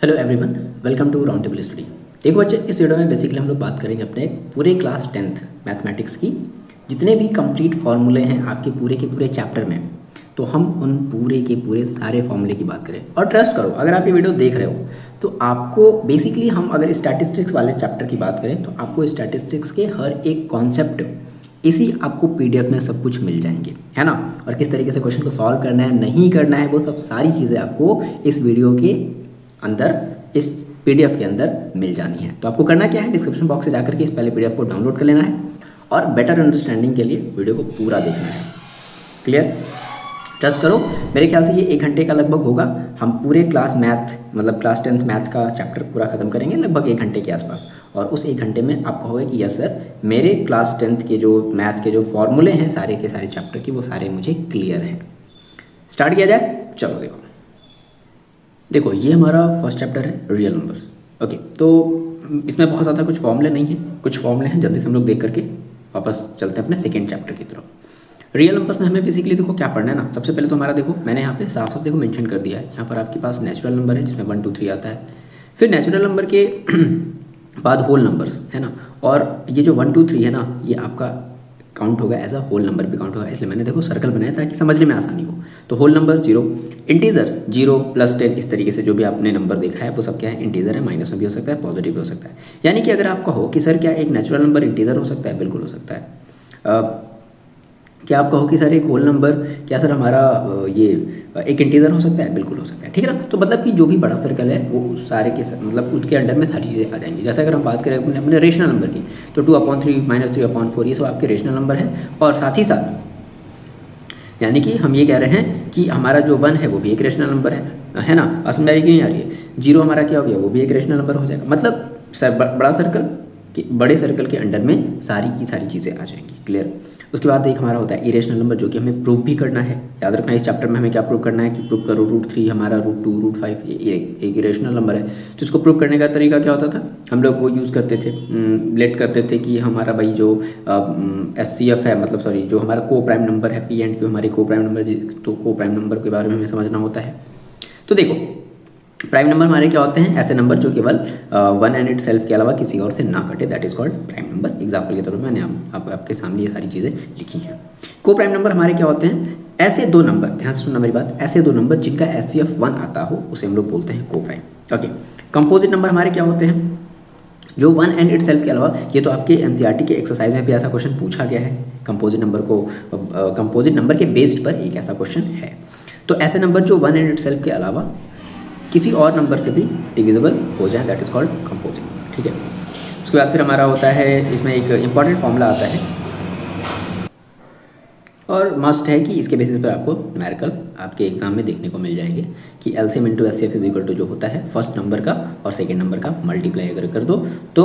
Hello everyone, welcome to round table study. देखो बच्चे, इस वीडियो में बेसिकली हम लोग बात करेंगे अपने पूरे क्लास 10th मैथमेटिक्स की जितने भी कंप्लीट फार्मूले हैं आपके पूरे के पूरे चैप्टर में, तो हम उन पूरे के पूरे सारे फार्मूले की बात करें। और ट्रस्ट करो, अगर आप ये वीडियो देख रहे हो तो आपको बेसिकली हम अगर स्टैटिस्टिक्स वाले चैप्टर की बात करें तो आपको स्टैटिस्टिक्स के हर एक कॉन्सेप्ट इसी आपको पीडीएफ में सब कुछ मिल जाएंगे, है ना। और किस तरीके से क्वेश्चन को सॉल्व करना है, नहीं करना है, वो सब सारी चीज़ें आपको इस वीडियो के अंदर, इस पीडीएफ के अंदर मिल जानी है। तो आपको करना क्या है, डिस्क्रिप्शन बॉक्स से जाकर के इस पहले पीडीएफ को डाउनलोड कर लेना है और बेटर अंडरस्टैंडिंग के लिए वीडियो को पूरा देखना है। क्लियर? ट्रस्ट करो, मेरे ख्याल से ये 1 घंटे का लगभग होगा। हम पूरे क्लास मैथ मतलब क्लास 10th मैथ का चैप्टर पूरा खत्म करेंगे लगभग 1 घंटे के आसपास। और उस 1 घंटे में आप कहोगे कि यस सर, मेरे क्लास 10th के जो मैथ के जो फॉर्मूले हैं सारे के सारे चैप्टर की, वो सारे मुझे क्लियर हैं। स्टार्ट किया जाए? चलो देखो ये हमारा फर्स्ट चैप्टर है, रियल नंबर्स। ओके, तो इसमें बहुत ज़्यादा कुछ फॉर्मूले नहीं है, कुछ फॉर्मूले हैं, जल्दी से हम लोग देख करके वापस चलते हैं अपने सेकेंड चैप्टर की तरफ। रियल नंबर्स में हमें बेसिकली देखो क्या पढ़ना है ना। सबसे पहले तो हमारा देखो, मैंने यहाँ पे साफ साफ देखो मेंशन कर दिया है, यहाँ पर आपके पास नेचुरल नंबर है जिसमें 1 2 3 आता है, फिर नेचुरल नंबर के बाद होल नंबर्स, है ना। और ये जो 1 2 3 है ना, ये आपका काउंट होगा एज अ होल नंबर भी काउंट होगा, इसलिए मैंने देखो सर्कल बनाया ताकि समझने में आसानी हो। तो होल नंबर 0, इंटीजर्स 0 + 10, इस तरीके से जो भी आपने नंबर देखा है वो सब क्या है, इंटीजर है। माइनस में भी हो सकता है, पॉजिटिव भी हो सकता है। यानी कि अगर आप कहो कि सर क्या एक नेचुरल नंबर इंटीजर हो सकता है, बिल्कुल हो सकता है। क्या आप कहो कि सर एक होल नंबर, क्या सर हमारा ये एक इंटीजर हो सकता है, बिल्कुल हो सकता है, ठीक है ना। तो मतलब कि जो भी बड़ा सर्कल है वो सारे के मतलब उसके अंडर में सारी चीज़ें आ जाएंगी। जैसे अगर हम बात करें अपने रेशनल नंबर की, तो 2/3 - 3/4 ये सब आपके रेशनल नंबर है। और साथ ही साथ यानी कि हम ये कह रहे हैं कि हमारा जो 1 है वो भी एक रेशनल नंबर है ना। असम की नहीं आ रही है। 0 हमारा क्या हो गया, वो भी एक रेशनल नंबर हो जाएगा। मतलब बड़ा सर्कल, बड़े सर्कल के अंडर में सारी की सारी चीज़ें आ जाएंगी। क्लियर? उसके बाद एक हमारा होता है इरेशनल नंबर, जो कि हमें प्रूफ भी करना है। याद रखना इस चैप्टर में हमें क्या प्रूफ करना है कि प्रूफ करो √3 हमारा √2 √5 ये एक इरेशनल नंबर है। तो इसको प्रूफ करने का तरीका क्या होता था, हम लोग वो यूज़ करते थे, लेट करते थे कि हमारा भाई जो SCF है, मतलब सॉरी जो हमारा को प्राइम नंबर है, P एंड Q हमारी को प्राइम नंबर, तो को प्राइम नंबर के बारे में हमें समझना होता है। तो देखो प्राइम नंबर हमारे क्या होते हैं, ऐसे नंबर जो केवल 1 एंड इट सेल्फ के अलावा किसी और से ना कटे, that is called prime number. Example के तौर पर मैंने आपके सामने ये सारी चीज़ें लिखी हैं। को प्राइम नंबर हमारे क्या होते हैं, ऐसे 2 नंबर, ध्यान से सुनना मेरी बात, ऐसे 2 नंबर जिनका SCF 1 आता हो उसे हम लोग बोलते हैं को प्राइम। ओके, कंपोजिट नंबर हमारे क्या होते हैं, जो 1 एंड इट सेल्फ के अलावा, ये तो आपके NCERT के एक्सरसाइज में भी ऐसा क्वेश्चन पूछा गया है। कंपोजिट नंबर को कंपोजिट नंबर के बेस्ड पर एक ऐसा क्वेश्चन है। तो ऐसे नंबर जो 1 एंड इट सेल्फ के अलावा किसी और नंबर से भी डिविजिबल हो जाए, that is called composite number, ठीक है। उसके बाद फिर हमारा होता है, इसमें एक इंपॉर्टेंट फॉर्मूला आता है और मस्ट है कि इसके बेसिस पर आपको न्यूमेरिकल आपके एग्जाम में देखने को मिल जाएंगे कि LCM × SCF = जो होता है फर्स्ट नंबर का और सेकेंड नंबर का मल्टीप्लाई अगर कर दो तो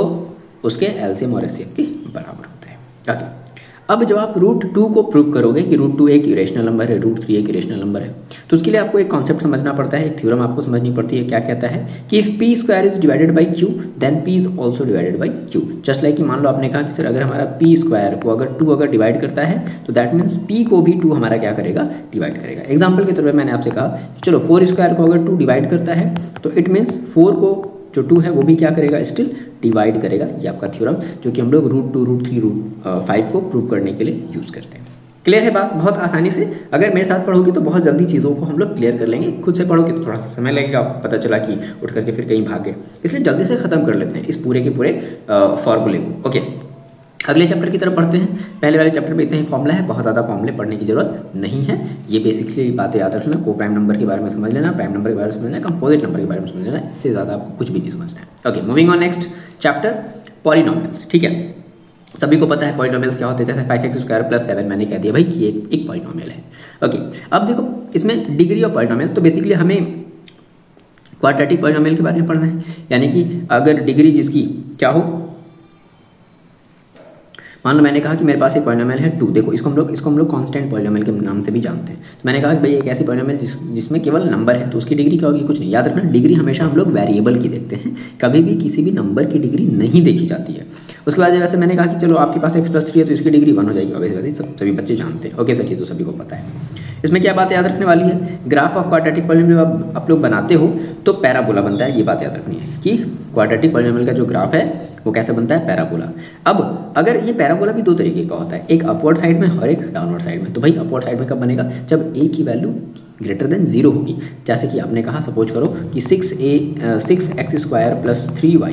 उसके LCM और SCF के बराबर होता है। ओके, अब जब आप √2 को प्रूव करोगे कि √2 एक इरेशनल नंबर है, √3 एक इरेशनल नंबर है, तो उसके लिए आपको एक कॉन्सेप्ट समझना पड़ता है, एक थ्योरम आपको समझनी पड़ती है। क्या कहता है कि if p² is divided by q then p is also divided by q। Just like कि मान लो आपने कहा कि सर अगर हमारा p² को अगर 2 अगर डिवाइड करता है तो दैट मीन्स p को भी 2 हमारा क्या करेगा, डिवाइड करेगा। एग्जाम्पल के तौर पर मैंने आपसे कहा चलो 4² को अगर 2 डिवाइड करता है तो इट मीन्स 4 को जो 2 है वो भी क्या करेगा, स्टिल डिवाइड करेगा। ये आपका थ्योरम जो कि हम लोग √2 √3 √5 को प्रूव करने के लिए यूज़ करते हैं। क्लियर है बात? बहुत आसानी से अगर मेरे साथ पढ़ोगे तो बहुत जल्दी चीज़ों को हम लोग क्लियर कर लेंगे। खुद से पढ़ोगे तो थोड़ा सा समय लगेगा, पता चला कि उठ करके फिर कहीं भागे, इसलिए जल्दी से ख़त्म कर लेते हैं इस पूरे के पूरे फॉर्मूले को। ओके, अगले चैप्टर की तरफ पढ़ते हैं। पहले वाले चैप्टर में इतना ही फॉर्मूला है, बहुत ज़्यादा फॉर्मूले पढ़ने की जरूरत नहीं है। ये बेसिकली बातें याद रख लेना, को प्राइम नंबर के बारे में समझ लेना, प्राइम नंबर के बारे में समझ लेना, कंपोजिट नंबर के बारे में समझ लेना, इससे ज़्यादा आपको कुछ भी नहीं समझना है। Okay, moving on next chapter, polynomials. ठीक है, सभी को पता है पॉलिनोमियल्स क्या होते हैं। जैसे 5x² + 7 मैंने कह दिया भाई कि एक पॉलिनोमियल है। ओके, अब देखो इसमें डिग्री ऑफ पॉलिनोमियल, तो बेसिकली हमें क्वाड्रेटिक पॉलिनोमियल के बारे में पढ़ना है। यानी कि अगर डिग्री जिसकी क्या हो, मान लो मैंने कहा कि मेरे पास एक पॉलिनोमियल है 2। देखो इसको हम लोग कांस्टेंट पॉलिनोमियल के नाम से भी जानते हैं। तो मैंने कहा कि भाई एक ऐसी पॉलिनोमियल जिसमें केवल नंबर है, तो उसकी डिग्री क्या होगी, कुछ नहीं। याद रखना डिग्री हमेशा हम लोग वेरिएबल की देखते हैं, कभी भी किसी भी नंबर की डिग्री नहीं देखी जाती है। उसके बाद वैसे मैंने कहा कि चलो आपके पास x + 3 है तो इसकी डिग्री 1 हो जाएगी। ऑब्वियसली सभी बच्चे जानते हैं। ओके सर, ये तो सभी को पता है। इसमें क्या बात याद रखने वाली है, ग्राफ ऑफ क्वाड्रेटिक पॉलिनोमियल जब आप लोग बनाते हो तो पैराबोला बनता है, ये बात याद रखनी है कि क्वाड्रेटिक पॉलिनोमियल का जो ग्राफ है वो कैसे बनता है, पैराबोला। अब अगर ये पैराबोला भी दो तरीके का होता है, एक अपवर्ड साइड में और एक डाउनवर्ड साइड में। तो भाई अपवर्ड साइड में कब बनेगा, जब ए की वैल्यू ग्रेटर देन 0 होगी। जैसे कि आपने कहा, सपोज करो कि 6x² + 3y,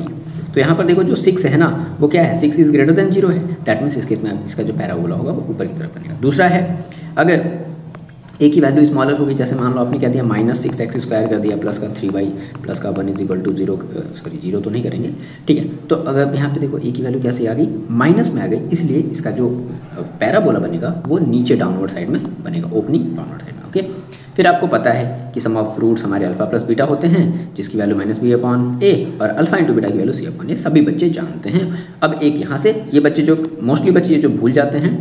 तो यहाँ पर देखो जो 6 है ना वो क्या है, 6 इज ग्रेटर देन 0 है, दैट मीन्स इसका जो पैराबोला होगा वो ऊपर की तरफ बनेगा। दूसरा है, अगर ए की वैल्यू स्मॉलर होगी, जैसे मान लो आपने कह दिया -6x² कर दिया प्लस का 3y प्लस का 1 = 0, सॉरी 0 तो नहीं करेंगे, ठीक है। तो अगर यहाँ पे देखो ए की वैल्यू कैसे आ गई, माइनस में आ गई, इसलिए इसका जो पैराबोला बनेगा वो नीचे डाउनवर्ड साइड में बनेगा, ओपनिंग डाउनवर्ड साइड में। ओके, फिर आपको पता है कि सम ऑफ रूट्स हमारे अल्फा प्लस बीटा होते हैं, जिसकी वैल्यू -b/a और अल्फा इंटू बीटा की वैल्यू c/a, सभी बच्चे जानते हैं। अब एक यहाँ से ये बच्चे जो मोस्टली बच्चे ये जो भूल जाते हैं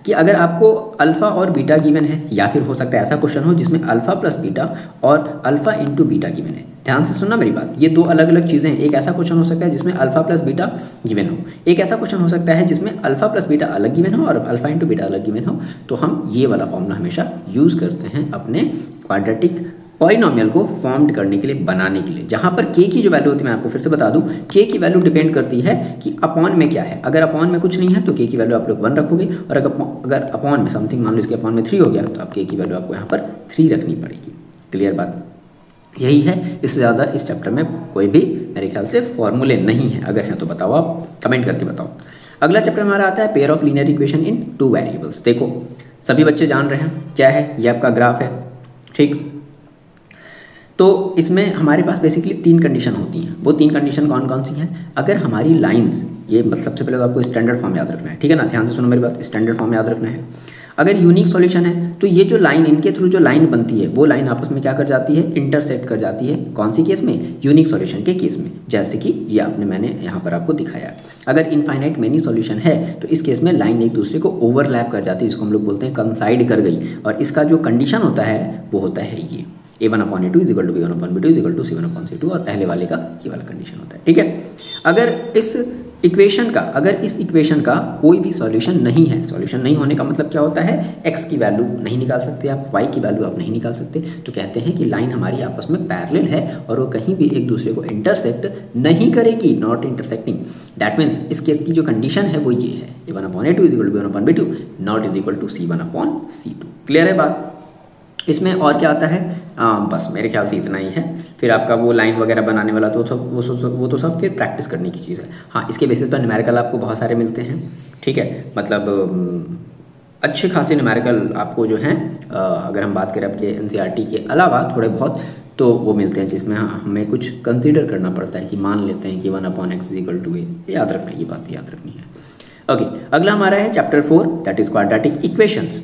कि अगर आपको अल्फा और बीटा गिवन है, या फिर हो सकता है ऐसा क्वेश्चन हो जिसमें अल्फा प्लस बीटा और अल्फा इंटू बीटा गिवन है। ध्यान से सुनना मेरी बात, ये दो अलग अलग चीज़ें हैं। एक ऐसा क्वेश्चन हो सकता है जिसमें अल्फा प्लस बीटा गिवन हो, एक ऐसा क्वेश्चन हो सकता है जिसमें अल्फा प्लस बीटा अलग गिवन हो और अल्फा इंटू बीटा अलग गिवन हो। तो हम ये वाला फॉर्मूला हमेशा यूज़ करते हैं अपने क्वाड्रेटिक पॉलिनोमियल को फॉर्म्ड करने के लिए, बनाने के लिए, जहाँ पर k की जो वैल्यू होती है, मैं आपको फिर से बता दूं, k की वैल्यू डिपेंड करती है कि अपॉन में क्या है। अगर अपॉन में कुछ नहीं है तो k की वैल्यू आप लोग 1 रखोगे, और अगर अपॉन में समथिंग, मान लो इसके अपॉन में 3 हो गया, तो आप k की वैल्यू आपको यहाँ पर 3 रखनी पड़ेगी। क्लियर बात, यही है, इससे ज़्यादा इस चैप्टर में कोई भी मेरे ख्याल से फॉर्मूले नहीं है। अगर हैं तो बताओ, आप कमेंट करके बताओ। अगला चैप्टर हमारा आता है pair of linear equation in 2 variables. देखो सभी बच्चे जान रहे हैं क्या है, ये आपका ग्राफ है, ठीक। तो इसमें हमारे पास बेसिकली 3 कंडीशन होती हैं। वो 3 कंडीशन कौन कौन सी हैं, अगर हमारी लाइंस, ये सबसे पहले तो आपको स्टैंडर्ड फॉर्म याद रखना है, ठीक है ना, ध्यान से सुनो मेरी बात, स्टैंडर्ड फॉर्म याद रखना है। अगर यूनिक सॉल्यूशन है तो ये जो लाइन, इनके थ्रू जो लाइन बनती है वो लाइन आपस में क्या कर जाती है, इंटरसेक्ट कर जाती है। कौन सी केस में, यूनिक सॉल्यूशन के केस में, जैसे कि ये मैंने यहाँ पर आपको दिखाया। अगर इनफाइनाइट मेनी सॉल्यूशन है तो इस केस में लाइन एक दूसरे को ओवरलैप कर जाती है, जिसको हम लोग बोलते हैं कंसाइड कर गई, और इसका जो कंडीशन होता है वो होता है ये a1/a2 = b1/b2 = c1/c2, और पहले वाले का ये वाला कंडीशन होता है, ठीक है। अगर इस इक्वेशन का कोई भी सॉल्यूशन नहीं है, सॉल्यूशन नहीं होने का मतलब क्या होता है, x की वैल्यू नहीं निकाल सकते आप, y की वैल्यू आप नहीं निकाल सकते, तो कहते हैं कि लाइन हमारी आपस में पैरेलल है और वो कहीं भी एक दूसरे को इंटरसेक्ट नहीं करेगी, नॉट इंटरसेक्टिंग। दैट मीन्स इस केस की जो कंडीशन है वो ये है, a1/a2 = b1/b2 ≠ c1/c2। क्लियर है बात। इसमें और क्या आता है, बस मेरे ख्याल से इतना ही है। फिर आपका वो लाइन वगैरह बनाने वाला तो वो तो सब फिर प्रैक्टिस करने की चीज़ है। हाँ, इसके बेसिस पर न्यूमेरिकल आपको बहुत सारे मिलते हैं, ठीक है, मतलब अच्छे खासे न्यूमेरिकल आपको जो हैं, अगर हम बात करें आपके एनसीईआरटी के अलावा थोड़े बहुत, तो वो मिलते हैं जिसमें हमें कुछ कंसीडर करना पड़ता है कि मान लेते हैं कि 1/x = a, याद रखना है, ये बात भी याद रखनी है। ओके, अगला हमारा है chapter 4, that is quadratic equations.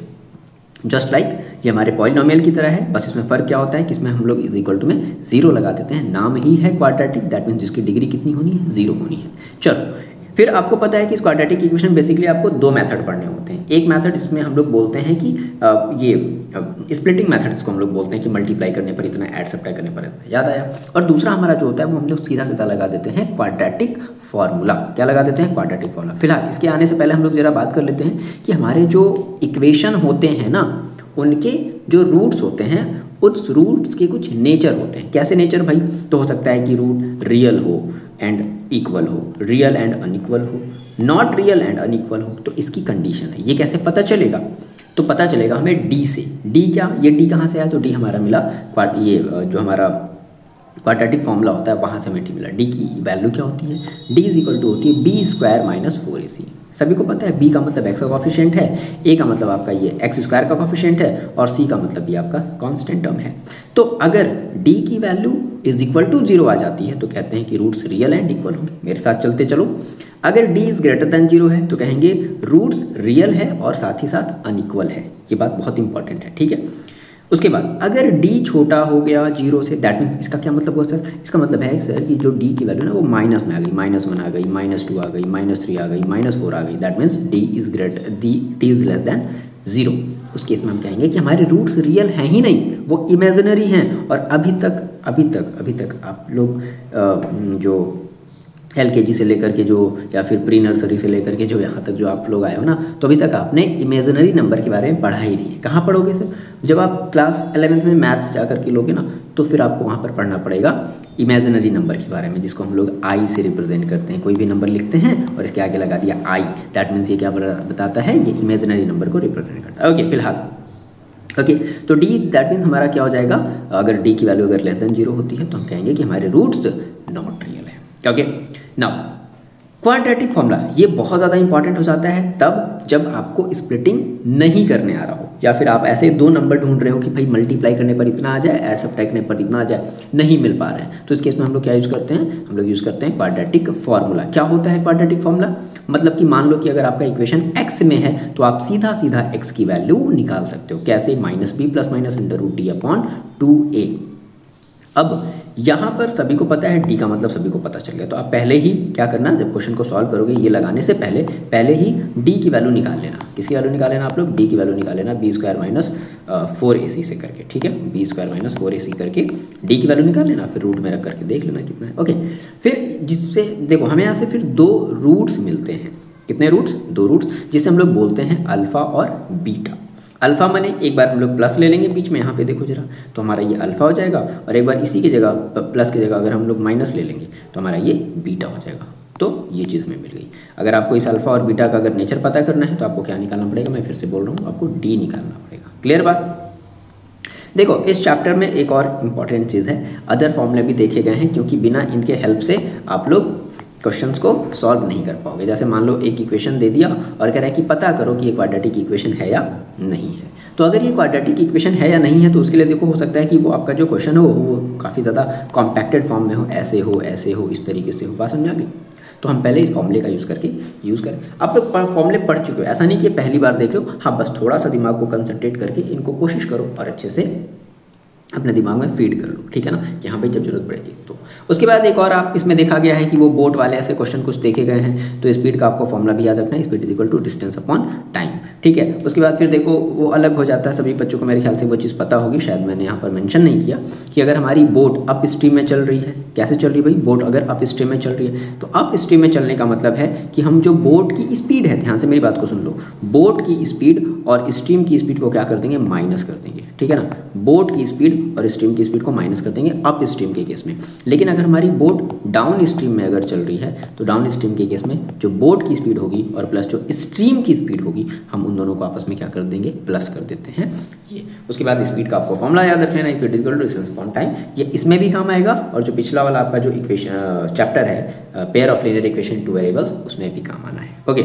Just like ये हमारे पॉलिनोमियल की तरह है, बस इसमें फ़र्क क्या होता है कि इसमें हम लोग = में 0 लगा देते हैं। नाम ही है क्वाड्रेटिक, दैट मीन्स जिसकी डिग्री कितनी होनी है, 0 होनी है। चलो, फिर आपको पता है कि इस क्वाड्रेटिक इक्वेशन बेसिकली आपको 2 मेथड पढ़ने होते हैं। एक मेथड जिसमें हम लोग बोलते हैं कि ये स्प्लिटिंग मेथड, जिसको हम लोग बोलते हैं कि मल्टीप्लाई करने पर इतना, ऐड सब्ट्रैक्ट करने पर इतना, याद आया। और दूसरा हमारा जो होता है वो हम लोग सीधा सीधा लगा देते हैं क्वाड्रेटिक फार्मूला। क्या लगा देते हैं, क्वाड्रेटिक फार्मूला। फिलहाल इसके आने से पहले हम लोग जरा बात कर लेते हैं कि हमारे जो इक्वेशन होते हैं ना, उनके जो रूट्स होते हैं, उस रूट्स के कुछ नेचर होते हैं। कैसे नेचर भाई, तो हो सकता है कि रूट रियल हो एंड इक्वल हो, रियल एंड अनइक्वल हो, नॉट रियल एंड अनइक्वल हो। तो इसकी कंडीशन है, ये कैसे पता चलेगा, तो पता चलेगा हमें डी से। डी क्या, ये डी कहाँ से आया, तो डी हमारा मिला ये जो हमारा क्वाड्रेटिक फॉर्मूला होता है वहाँ से हमें डी मिला। डी की वैल्यू क्या होती है, डी = होती है b² - 4ac। सभी को पता है b का मतलब x का कॉफिशिएंट है, a का मतलब आपका ये x² का कॉफिशिएंट है, और c का मतलब ये आपका कांस्टेंट टर्म है। तो अगर d की वैल्यू = 0 आ जाती है तो कहते हैं कि रूट्स रियल एंड इक्वल होंगे। मेरे साथ चलते चलो। अगर d > 0 है तो कहेंगे रूट्स रियल है और साथ ही साथ अनइक्वल है। ये बात बहुत इंपॉर्टेंट है, ठीक है। उसके बाद अगर d छोटा हो गया 0 से, दैट मीन्स इसका क्या मतलब हुआ सर, इसका मतलब है सर कि जो d की वैल्यू ना वो माइनस में आ गई, -1 आ गई, -2 आ गई, -3 आ गई, -4 आ गई, that means d is less than 0। उस केस में हम कहेंगे कि हमारे रूट्स रियल हैं ही नहीं, वो इमेजिनरी हैं। और अभी तक आप लोग जो LKG से लेकर के जो, या फिर प्री नर्सरी से लेकर के जो यहाँ तक जो आप लोग आए हो ना, तो अभी तक आपने इमेजिनरी नंबर के बारे में पढ़ा ही नहीं है। कहाँ पढ़ोगे सर? जब आप क्लास 11th में मैथ्स जा करके लोगे ना, तो फिर आपको वहाँ पर पढ़ना पड़ेगा इमेजिनरी नंबर के बारे में, जिसको हम लोग आई से रिप्रेजेंट करते हैं। कोई भी नंबर लिखते हैं और इसके आगे लगा दिया आई, दैट मीन्स ये क्या बताता है? ये इमेजिनरी नंबर को रिप्रेजेंट करता है। ओके, फिलहाल ओके, तो डी दैट मीन्स हमारा क्या हो जाएगा? अगर डी की वैल्यू अगर लेस देन 0 होती है तो हम कहेंगे कि हमारे रूट्स नॉट रियल है। ओके, नाउ क्वाड्रेटिक फॉर्मूला ये बहुत ज़्यादा इंपॉर्टेंट हो जाता है तब जब आपको स्प्लिटिंग नहीं करने आ रहा हो, या फिर आप ऐसे दो नंबर ढूंढ रहे हो कि भाई मल्टीप्लाई करने पर इतना आ जाए, ऐड सब्ट्रैक्ट करने पर इतना आ जाए, नहीं मिल पा रहे हैं। तो इस केस में हम लोग क्या यूज़ करते हैं? हम लोग यूज़ करते हैं क्वाड्रेटिक फार्मूला। क्या होता है क्वाड्रेटिक फार्मूला? मतलब कि मान लो कि अगर आपका इक्वेशन x में है तो आप सीधा सीधा x की वैल्यू निकाल सकते हो। कैसे? -b + -√d/2a। अब यहाँ पर सभी को पता है, d का मतलब सभी को पता चल गया, तो आप पहले ही क्या करना, जब क्वेश्चन को सॉल्व करोगे ये लगाने से पहले ही d की वैल्यू निकाल लेना। किसकी वैल्यू निकाल लेना? आप लोग d की वैल्यू निकाल लेना b² - 4ac से करके, ठीक है, b² - 4ac करके d की वैल्यू निकाल लेना, फिर रूट में रख करके देख लेना कितना है। ओके, फिर जिससे देखो हमें यहाँ से फिर 2 रूट्स मिलते हैं। कितने रूट्स? 2 रूट्स, जिसे हम लोग बोलते हैं अल्फ़ा और बीटा। अल्फ़ा माने एक बार हम लोग प्लस ले लेंगे बीच में, यहाँ पे देखो जरा, तो हमारा ये अल्फ़ा हो जाएगा, और एक बार इसी की जगह प्लस की जगह अगर हम लोग माइनस ले लेंगे तो हमारा ये बीटा हो जाएगा। तो ये चीज़ हमें मिल गई। अगर आपको इस अल्फ़ा और बीटा का अगर नेचर पता करना है तो आपको क्या निकालना पड़ेगा? मैं फिर से बोल रहा हूँ, आपको डी निकालना पड़ेगा। क्लियर बात? देखो इस चैप्टर में एक और इम्पॉर्टेंट चीज़ है, अदर फॉर्मूले भी देखे गए हैं, क्योंकि बिना इनके हेल्प से आप लोग क्वेश्चंस को सॉल्व नहीं कर पाओगे। जैसे मान लो एक इक्वेशन दे दिया और कह रहा है कि पता करो कि ये क्वाड्रेटिक इक्वेशन है या नहीं है। तो अगर ये क्वाड्रेटिक इक्वेशन है या नहीं है तो उसके लिए देखो हो सकता है कि वो आपका जो क्वेश्चन हो वो काफ़ी ज़्यादा कॉम्पैक्टेड फॉर्म में हो, ऐसे हो, इस तरीके से हो। बात समझ आ गई? तो हम पहले इस फॉर्मूले का यूज़ करें। आप लोग फॉर्मूले पढ़ चुके हो, ऐसा नहीं कि पहली बार देख रहे हो। हाँ, बस थोड़ा सा दिमाग को कंसंट्रेट करके इनको कोशिश करो और अच्छे से अपने दिमाग में फीड कर लो, ठीक है ना, कि हाँ भाई जब जरूरत पड़ेगी तो। उसके बाद एक और आप इसमें देखा गया है कि वो बोट वाले ऐसे क्वेश्चन कुछ देखे गए हैं, तो स्पीड का आपको फॉर्मूला भी याद रखना है, स्पीड = डिस्टेंस अपॉन टाइम, ठीक है। उसके बाद फिर देखो वो अलग हो जाता है, सभी बच्चों को मेरे ख्याल से वो चीज़ पता होगी, शायद मैंने यहाँ पर मेंशन नहीं किया कि अगर हमारी बोट अप स्ट्रीम में चल रही है, कैसे चल रही है भाई, बोट अगर अप स्ट्रीम में चल रही है तो अप स्ट्रीम में चलने का मतलब है कि हम जो बोट की स्पीड है, ध्यान से मेरी बात को सुन लो, बोट की स्पीड और स्ट्रीम की स्पीड को क्या कर देंगे, माइनस कर देंगे, ठीक है ना। बोट की स्पीड और स्ट्रीम की स्पीड को माइनस कर देंगे अप स्ट्रीम के केस में। लेकिन अगर हमारी बोट डाउन स्ट्रीम में अगर चल रही है तो डाउन स्ट्रीम के केस में जो बोट की स्पीड होगी और प्लस जो स्ट्रीम की स्पीड होगी, हम उन दोनों को आपस में क्या कर देंगे, प्लस कर देते हैं ये। उसके बाद स्पीड का आपको फॉर्मूला याद रख लेना, स्पीड = डिस्टेंस अपॉन टाइम, ये इसमें भी काम आएगा, और जो पिछला वाला आपका जो इक्वेशन चैप्टर है pair of linear equation 2 variables, उसमें भी काम आना है। ओके,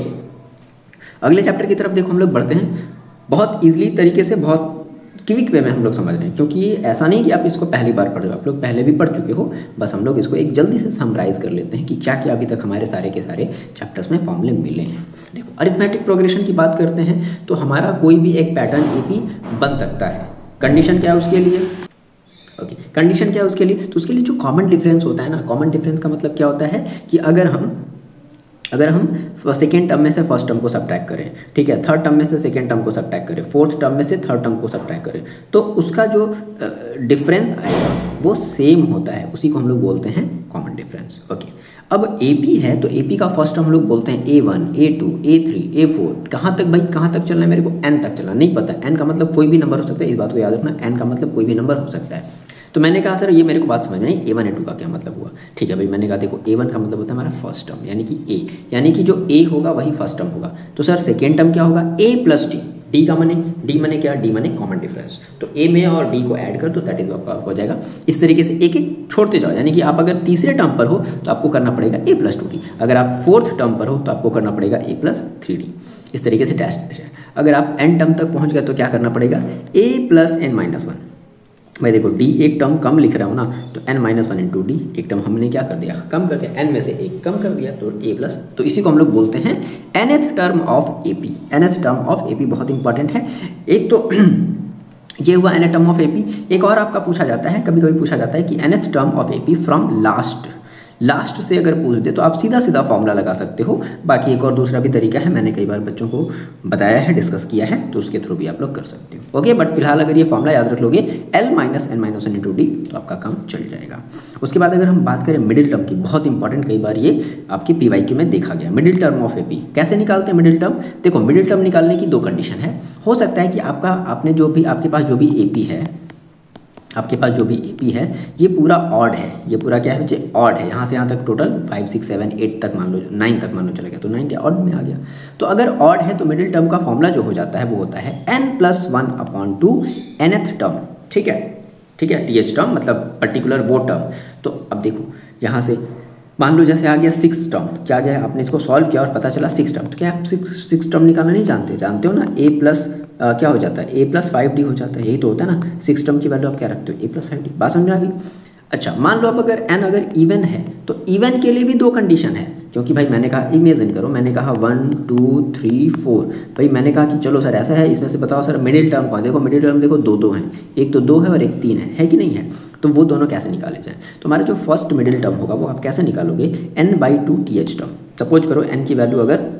अगले चैप्टर की तरफ देखो हम लोग बढ़ते हैं। बहुत ईजिली तरीके से, बहुत क्विक वे में हम लोग समझ रहे हैं, क्योंकि ऐसा नहीं कि आप इसको पहली बार पढ़ रहे हो, आप लोग पहले भी पढ़ चुके हो। बस हम लोग इसको एक जल्दी से समराइज कर लेते हैं कि क्या क्या अभी तक हमारे सारे के सारे चैप्टर्स में फॉर्मूले मिले हैं। देखो अरिथमेटिक प्रोग्रेशन की बात करते हैं तो हमारा कोई भी एक पैटर्न एपी बन सकता है। कंडीशन क्या है उसके लिए? ओके, कंडीशन क्या है उसके लिए? तो उसके लिए जो कॉमन डिफरेंस होता है ना, कॉमन डिफरेंस का मतलब क्या होता है कि अगर हम सेकेंड टर्म में से फर्स्ट टर्म को सब्ट्रैक्ट करें, ठीक है, थर्ड टर्म में से सेकेंड टर्म को सब्ट्रैक्ट करें, फोर्थ टर्म में से थर्ड टर्म को सब्ट्रैक्ट करें, तो उसका जो डिफरेंस आएगा वो सेम होता है, उसी को हम लोग बोलते हैं कॉमन डिफरेंस। ओके, अब AP है तो AP का फर्स्ट टर्म हम लोग बोलते हैं A1, A2, A3, A4। कहाँ तक भाई, कहाँ तक चलना है मेरे को? N तक चलना, नहीं पता N का मतलब कोई भी नंबर हो सकता है, इस बात को याद रखना, N का मतलब कोई भी नंबर हो सकता है। तो मैंने कहा सर ये मेरे को बात समझ में नहीं, A1 A2 का क्या मतलब हुआ? ठीक है भाई, मैंने कहा देखो A1 का मतलब होता है हमारा फर्स्ट टर्म, यानी कि A, यानी कि जो A होगा वही फर्स्ट टर्म होगा। तो सर सेकेंड टर्म क्या होगा? A + D। D का मने, D मने क्या? D मने कॉमन डिफरेंस। तो A में और D को ऐड कर तो दैट इज आपका हो जाएगा। इस तरीके से एक एक छोड़ते जाओ, यानी कि आप अगर तीसरे टर्म पर हो तो आपको करना पड़ेगा A + 2D, अगर आप फोर्थ टर्म पर हो तो आपको करना पड़ेगा A + 3D। इस तरीके से टेस्ट है। अगर आप n टर्म तक पहुँच गए तो क्या करना पड़ेगा? A + n-1। भाई देखो D एक टर्म कम लिख रहा हूँ ना, तो n-1 × D, एक टर्म हमने क्या कर दिया, कम कर दिया, n में से एक कम कर दिया, तो A+, तो इसी को हम लोग बोलते हैं nth term of AP। nth term of AP बहुत इंपॉर्टेंट है। एक तो ये हुआ nth टर्म ऑफ AP। एक और आपका पूछा जाता है, कभी कभी पूछा जाता है कि nth term of AP from last से अगर पूछ दे तो आप सीधा सीधा फॉर्मूला लगा सकते हो। बाकी एक और दूसरा भी तरीका है, मैंने कई बार बच्चों को बताया है, डिस्कस किया है, तो उसके थ्रू भी आप लोग कर सकते हो। ओके, बट फिलहाल अगर ये फॉर्मूला याद रख लोगे L - n - 1 × d तो आपका काम चल जाएगा। उसके बाद अगर हम बात करें मिडिल टर्म की, बहुत इंपॉर्टेंट, कई बार ये आपकी PYQ में देखा गया, मिडिल टर्म ऑफ AP कैसे निकालते हैं मिडिल टर्म। देखो मिडिल टर्म निकालने की दो कंडीशन है। हो सकता है कि आपके पास जो भी AP है, आपके पास जो भी AP है ये पूरा ऑड है, ये पूरा क्या है बच्चे, ऑड है। यहाँ से यहाँ तक टोटल 5 6 7 8 तक मान लो, 9 तक मान लो चला गया, तो 9 क्या ऑड में आ गया। तो अगर ऑड है तो मिडिल टर्म का फॉर्मूला जो हो जाता है वो होता है n+1/2 nth टर्म। ठीक है, ठीक है, TH टर्म मतलब पर्टिकुलर वो टर्म। तो अब देखो यहाँ से मान लो जैसे आ गया 6 टर्म, क्या गया, आपने इसको सॉल्व किया और पता चला 6 टर्म, तो क्या आप 6 टर्म निकालना नहीं जानते हो ना, क्या हो जाता है, a+5d हो जाता है, यही तो होता है ना। 6 टर्म की वैल्यू आप क्या रखते हो, a+5d। बात समझ आ गई। अच्छा, मान लो अब अगर n अगर इवन है तो इवन के लिए भी दो कंडीशन है, क्योंकि भाई मैंने कहा, इमेजिन करो मैंने कहा 1 2 3 4, भाई मैंने कहा कि चलो सर ऐसा है, इसमें से बताओ सर मिडिल टर्म कौन। देखो मिडिल टर्म देखो दो हैं, एक तो 2 है और एक 3 है कि नहीं है, तो वो दोनों कैसे निकाले जाए। तो हमारा जो फर्स्ट मिडिल टर्म होगा वो आप कैसे निकालोगे, n/2 TH टर्म। सपोज करो n की वैल्यू अगर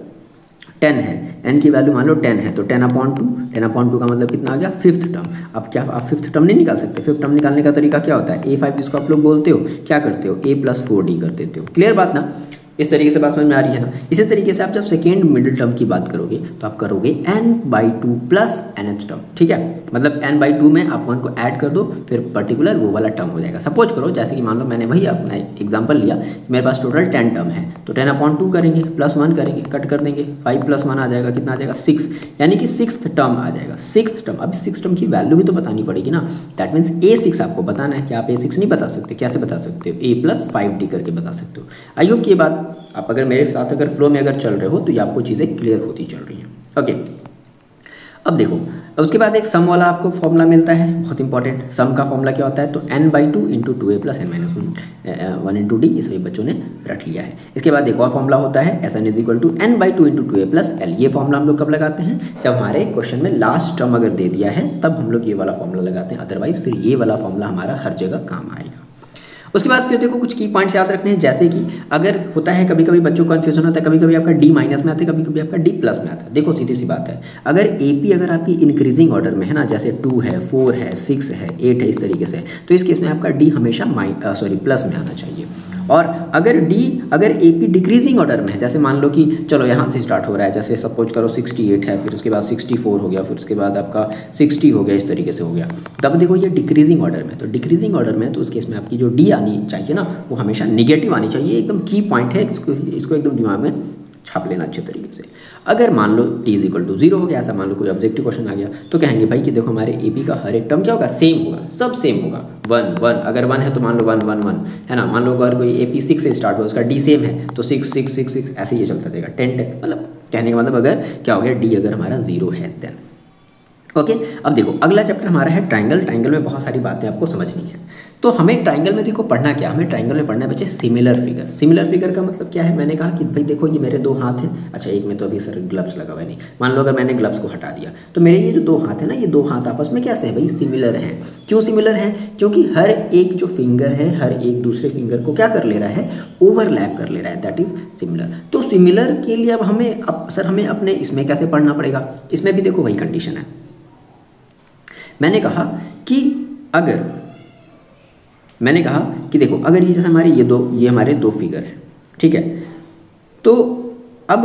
10 है, n की वैल्यू मान लो 10 है, तो 10/2 का मतलब कितना आ गया, 5th टर्म। अब क्या आप 5th टर्म नहीं निकाल सकते। 5th टर्म निकालने का तरीका क्या होता है, A5 जिसको आप लोग बोलते हो, क्या करते हो, a+4d कर देते हो। क्लियर बात ना, इस तरीके से बात समझ में आ रही है ना। इसी तरीके से आप जब सेकेंड मिडिल टर्म की बात करोगे तो आप करोगे n/2 + nth टर्म। ठीक है, मतलब n/2 में आप 1 को ऐड कर दो, फिर पर्टिकुलर वो वाला टर्म हो जाएगा। सपोज करो जैसे कि मान लो मैंने वही अपना एग्जांपल लिया, मेरे पास टोटल 10 टर्म है, तो 10/2 करेंगे, +1 करेंगे, कट कर देंगे, 5 + 1 आ जाएगा, कितना आ जाएगा 6, यानी कि 6th टर्म आ जाएगा। 6th टर्म, अब 6th टर्म की वैल्यू भी तो बतानी पड़ेगी ना। दैट मीन्स A6 आपको बताना है। क्या आप A6 नहीं बता सकते, कैसे बता सकते हो, a+5d करके बता सकते हो। आई होप कि ये बात आप अगर मेरे साथ अगर फ्लो में अगर चल रहे हो तो ये आपको चीज़ें क्लियर होती चल रही हैं। ओके, अब देखो उसके बाद एक सम वाला आपको फॉर्मूला मिलता है, बहुत इंपॉर्टेंट। सम का फॉर्मूला क्या होता है, तो n/2 × 2a + n - 1 × d, ये सभी बच्चों ने रट लिया है। इसके बाद एक और फॉर्मूला होता है Sn = n/2 × 2a + l। ये फॉर्मूला हम लोग कब लगाते हैं, जब हमारे क्वेश्चन में लास्ट टर्म अगर दे दिया है तब हम लोग ये वाला फॉर्मूला लगाते हैं, अदरवाइज फिर ये वाला फॉर्मूला हमारा हर जगह काम आएगा। उसके बाद फिर देखो कुछ की पॉइंट्स याद रखने हैं, जैसे कि अगर होता है कभी कभी बच्चों को कन्फ्यूजन होता है, कभी कभी आपका D- में आता है, कभी कभी आपका D+ में आता है। देखो सीधी सी बात है, अगर AP अगर आपकी इंक्रीजिंग ऑर्डर में है ना, जैसे 2 है, 4 है, 6 है, 8 है, इस तरीके से, तो इस केस में आपका D हमेशा प्लस में आना चाहिए। और अगर AP डिक्रीजिंग ऑर्डर में है, जैसे मान लो कि चलो यहाँ से स्टार्ट हो रहा है, जैसे सपोज करो 68 है, फिर उसके बाद 64 हो गया, फिर उसके बाद आपका 60 हो गया, इस तरीके से हो गया, तब देखो ये डिक्रीजिंग ऑर्डर में। तो डिक्रीजिंग ऑर्डर में तो उस केस में आपकी जो D आनी चाहिए ना, वो हमेशा निगेटिव आनी चाहिए। एकदम की पॉइंट है, इसको एकदम दिमाग में छाप लेना अच्छे तरीके से। अगर मान लो D = 0 हो गया, ऐसा मान लो कोई ऑब्जेक्टिव क्वेश्चन आ गया, तो कहेंगे भाई कि देखो हमारे AP का हर एक टर्म क्या होगा, सेम होगा, सब सेम होगा। 1 1 अगर 1 है तो मान लो 1 1 1 है ना। मान लो अगर कोई AP 6 से स्टार्ट हो, उसका D सेम है तो 6 6 6 6 ऐसे ही चलता जाएगा। 10 10 मतलब कहने का मतलब अगर क्या हो गया, D अगर हमारा 0 है देन। ओके, अब देखो अगला चैप्टर हमारा है ट्राइंगल। ट्राइंगल में बहुत सारी बातें आपको समझनी है। तो हमें ट्राइंगल में देखो पढ़ना क्या, हमें ट्राइंगल में पढ़ना है बच्चे सिमिलर फिगर। सिमिलर फिगर का मतलब क्या है, मैंने कहा कि भाई देखो ये मेरे 2 हाथ हैं, अच्छा एक में तो अभी सर ग्लव्स लगा हुआ है नहीं, मान लो अगर मैंने ग्लव्स को हटा दिया तो मेरे ये जो 2 हाथ है ना, ये 2 हाथ आपस में कैसे हैं भाई, सिमिलर हैं। क्यों सिमिलर हैं, क्योंकि हर एक जो फिंगर है हर एक दूसरे फिंगर को क्या कर ले रहा है, ओवरलैप कर ले रहा है, दैट इज सिमिलर। तो सिमिलर के लिए अब हमें अपने इसमें कैसे पढ़ना पड़ेगा, इसमें भी देखो वही कंडीशन है। मैंने कहा कि देखो अगर ये जैसे हमारे ये हमारे 2 फिगर हैं, ठीक है, तो अब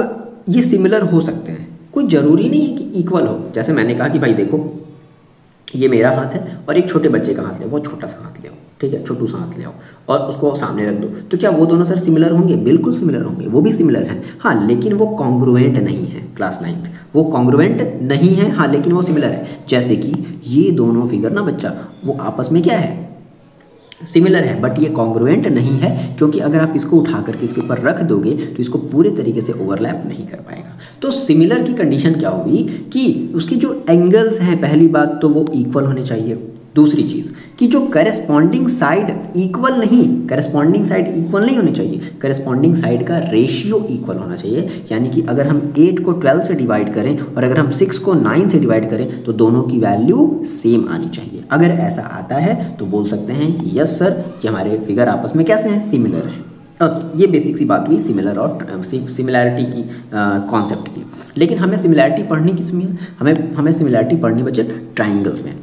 ये सिमिलर हो सकते हैं, कोई ज़रूरी नहीं है कि इक्वल हो। जैसे मैंने कहा कि भाई देखो ये मेरा हाथ है और एक छोटे बच्चे का हाथ ले, बहुत छोटा सा हाथ ले आओ, ठीक है, छोटू सा हाथ ले आओ और उसको सामने रख दो, तो क्या वो दोनों सर सिमिलर होंगे, बिल्कुल सिमिलर होंगे, वो भी सिमिलर हैं। हाँ, लेकिन वो कॉन्ग्रुएंट नहीं है, क्लास 9th वो कॉन्ग्रुएंट नहीं है, हाँ लेकिन वो सिमिलर है। जैसे कि ये दोनों फिगर ना बच्चा, वो आपस में क्या है, सिमिलर है, बट ये कॉन्ग्रुएंट नहीं है, क्योंकि अगर आप इसको उठा करके इसके ऊपर रख दोगे तो इसको पूरे तरीके से ओवरलैप नहीं कर पाएगा। तो सिमिलर की कंडीशन क्या होगी कि उसके जो एंगल्स हैं, पहली बात तो वो इक्वल होने चाहिए। दूसरी चीज़ कि जो करस्पॉन्डिंग साइड इक्वल नहीं होनी चाहिए, करस्पॉन्डिंग साइड का रेशियो इक्वल होना चाहिए। यानी कि अगर हम 8 को 12 से डिवाइड करें और अगर हम 6 को 9 से डिवाइड करें तो दोनों की वैल्यू सेम आनी चाहिए। अगर ऐसा आता है तो बोल सकते हैं यस सर, ये हमारे फिगर आपस में कैसे हैं, सिमिलर हैं। ये बेसिक सी बात हुई सिमिलैरिटी की कॉन्सेप्ट की। लेकिन हमें सिमिलैरिटी पढ़नी किस में, हमें सिमिलैरिटी पढ़नी बच्चे ट्राइंगल्स में।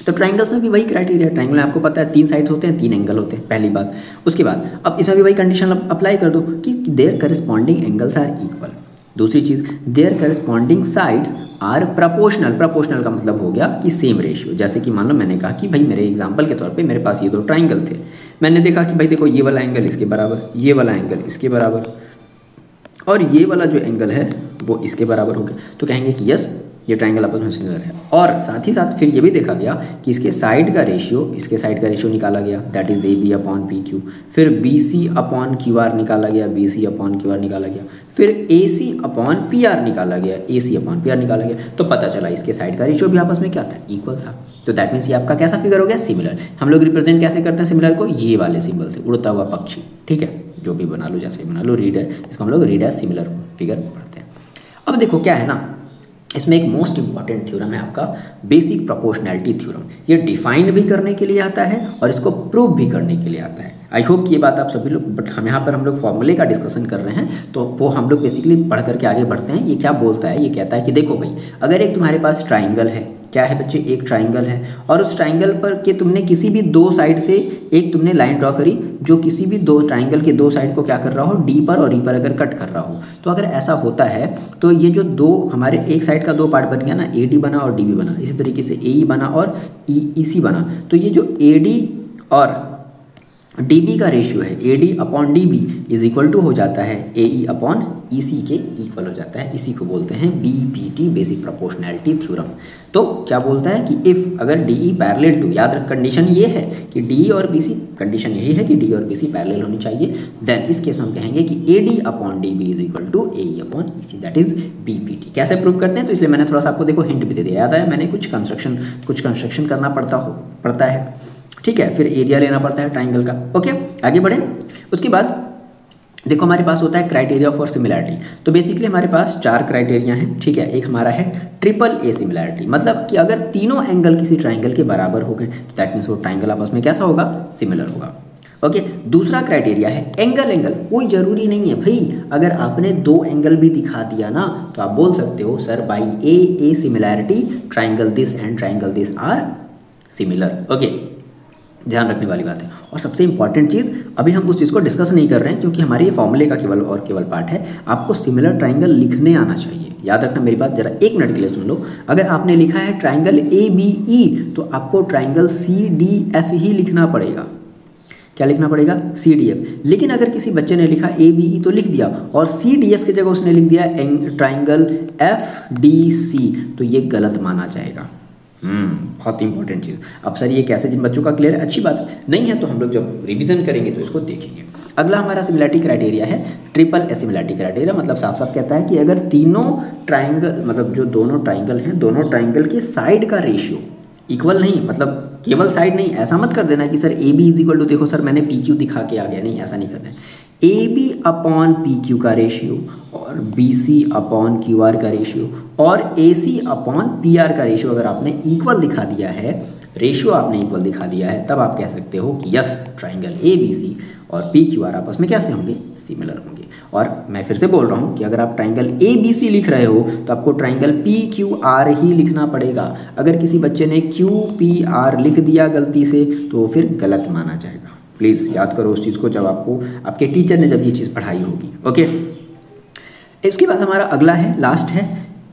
तो ट्राइंगल्स में भी वही क्राइटेरिया है। ट्राइंगल में आपको पता है 3 साइड्स होते हैं, 3 एंगल होते हैं, पहली बात। उसके बाद अब इसमें भी वही कंडीशन अप्लाई कर दो कि their corresponding angles are equal. दूसरी चीज़, their corresponding sides are proportional. Proportional का मतलब हो गया कि सेम रेशियो। जैसे कि मान लो मैंने कहा कि भाई मेरे एग्जांपल के तौर पे मेरे पास ये 2 ट्राइंगल थे, मैंने देखा कि भाई देखो ये वाला एंगल इसके बराबर, ये वाला एंगल इसके बराबर और ये वाला जो एंगल है वो इसके बराबर हो गया, तो कहेंगे कि यस ये ट्राइंगल आपस में सिमिलर है। और साथ ही साथ फिर ये भी देखा गया कि इसके साइड का रेशियो, इसके साइड का रेशियो निकाला गया, that is A B upon P Q. फिर B C upon Q R निकाला गया, B C upon Q R निकाला गया। फिर A C upon P R निकाला गया, A C upon P R निकाला गया। तो पता चला इसके साइड का रेशियो भी आपस में क्या था, इक्वल था। तो दैट मीन्स ये आपका कैसा फिगर हो गया, सिमिलर। हम लोग रिप्रेजेंट कैसे करते हैं सिमिलर को, ये वाले सिंबल से, उड़ता हुआ पक्षी, ठीक है, जो भी बना लो, जैसे बना लो, रीड है, इसको हम लोग रीड एज सिमिलर फिगर पढ़ते हैं। अब देखो क्या है ना, इसमें एक मोस्ट इंपॉर्टेंट थ्योरम है आपका बेसिक प्रोपोर्शनैलिटी थ्योरम। ये डिफाइन भी करने के लिए आता है और इसको प्रूव भी करने के लिए आता है। आई होप कि ये बात आप सभी लोग, बट हम यहाँ पर हम लोग फॉर्मूले का डिस्कशन कर रहे हैं, तो वो हम लोग बेसिकली पढ़ करके आगे बढ़ते हैं। ये क्या बोलता है, ये कहता है कि देखो भाई, अगर एक तुम्हारे पास ट्राइंगल है, क्या है बच्चे, एक ट्राइंगल है, और उस ट्राइंगल पर के तुमने किसी भी 2 साइड से एक तुमने लाइन ड्रॉ करी जो किसी भी 2 ट्राइंगल के 2 साइड को क्या कर रहा हो, डी पर और ई पर अगर कट कर रहा हो, तो अगर ऐसा होता है तो ये जो 2 हमारे एक साइड का 2 पार्ट बन गया ना, ए डी बना और डी बी बना, इसी तरीके से ए ई बना और ई सी बना। तो ये जो ए डी और डी बी का रेशियो है, A D upon D B is equal to हो जाता है ए ई अपॉन ई सी के इक्वल हो जाता है। इसी को बोलते हैं BPT बेसिक प्रोपोर्शनैलिटी थ्योरम। तो क्या बोलता है कि इफ़ अगर डी ई पैरेलल टू, याद रख कंडीशन ये है कि डी और बी सी, कंडीशन यही है कि डी और बी सी पैरेलल होनी चाहिए, देन इस केस में हम कहेंगे कि A D upon D B is equal to A E upon E C, that is BPT। कैसे प्रूव करते हैं, तो इसलिए मैंने थोड़ा सा आपको देखो हिंट भी दे दिया। याद है, मैंने कुछ कंस्ट्रक्शन करना पड़ता है, ठीक है, फिर एरिया लेना पड़ता है ट्राइंगल का। ओके, आगे बढ़े। उसके बाद देखो हमारे पास होता है क्राइटेरिया फॉर सिमिलैरिटी। तो बेसिकली हमारे पास 4 क्राइटेरिया हैं, ठीक है। एक हमारा है ट्रिपल ए सिमिलैरिटी, मतलब कि अगर तीनों एंगल किसी ट्राइंगल के बराबर हो गए तो दैट मीन्स वो ट्राइंगल आपस में कैसा होगा, सिमिलर होगा। ओके, दूसरा क्राइटेरिया है एंगल। कोई जरूरी नहीं है भाई, अगर आपने 2 एंगल भी दिखा दिया ना तो आप बोल सकते हो sir by a similarity triangle this and triangle this are similar. Okay, ध्यान रखने वाली बात है। और सबसे इंपॉर्टेंट चीज़, अभी हम उस चीज़ को डिस्कस नहीं कर रहे हैं क्योंकि हमारे ये फॉर्मूले का केवल पार्ट है। आपको सिमिलर ट्राइंगल लिखने आना चाहिए। याद रखना मेरी बात, जरा 1 मिनट के लिए सुन लो। अगर आपने लिखा है ट्राइंगल ABE तो आपको ट्राइंगल CDF ही लिखना पड़ेगा। क्या लिखना पड़ेगा, CDF। लेकिन अगर किसी बच्चे ने लिखा ABE तो लिख दिया और CDF की जगह उसने लिख दिया ट्राइंगल FDC, तो ये गलत माना जाएगा। बहुत इंपॉर्टेंट चीज़। अब सर ये कैसे, जिन बच्चों का क्लियर है, अच्छी बात नहीं है तो हम लोग जब रिवीजन करेंगे तो इसको देखेंगे। अगला हमारा सिमिलैरिटी क्राइटेरिया है ट्रिपल ए सिमिलैरिटी क्राइटेरिया। मतलब साफ साफ कहता है कि अगर तीनों ट्राइंगल, मतलब जो दोनों ट्राइंगल हैं, दोनों ट्राइंगल के साइड का रेशियो इक्वल नहीं, मतलब केवल साइड नहीं, ऐसा मत कर देना कि sir A B is equal to, देखो सर मैंने पी क्यू दिखा के आ गया, नहीं ऐसा नहीं करना है। A B upon P Q का रेशियो और B C upon Q R का रेशियो और A C upon P R का रेशियो अगर आपने इक्वल दिखा दिया है, रेशियो आपने इक्वल दिखा दिया है, तब आप कह सकते हो कि yes triangle A B C और पी क्यू आर आपस में कैसे होंगे, सिमिलर होंगे। और मैं फिर से बोल रहा हूँ कि अगर आप ट्राइंगल ए बी सी लिख रहे हो तो आपको ट्राइंगल पी क्यू आर ही लिखना पड़ेगा। अगर किसी बच्चे ने क्यू पी आर लिख दिया गलती से तो वो फिर गलत माना जाएगा। प्लीज़ याद करो उस चीज़ को जब आपको आपके टीचर ने जब ये चीज़ पढ़ाई होगी। ओके, इसके बाद हमारा अगला है, लास्ट है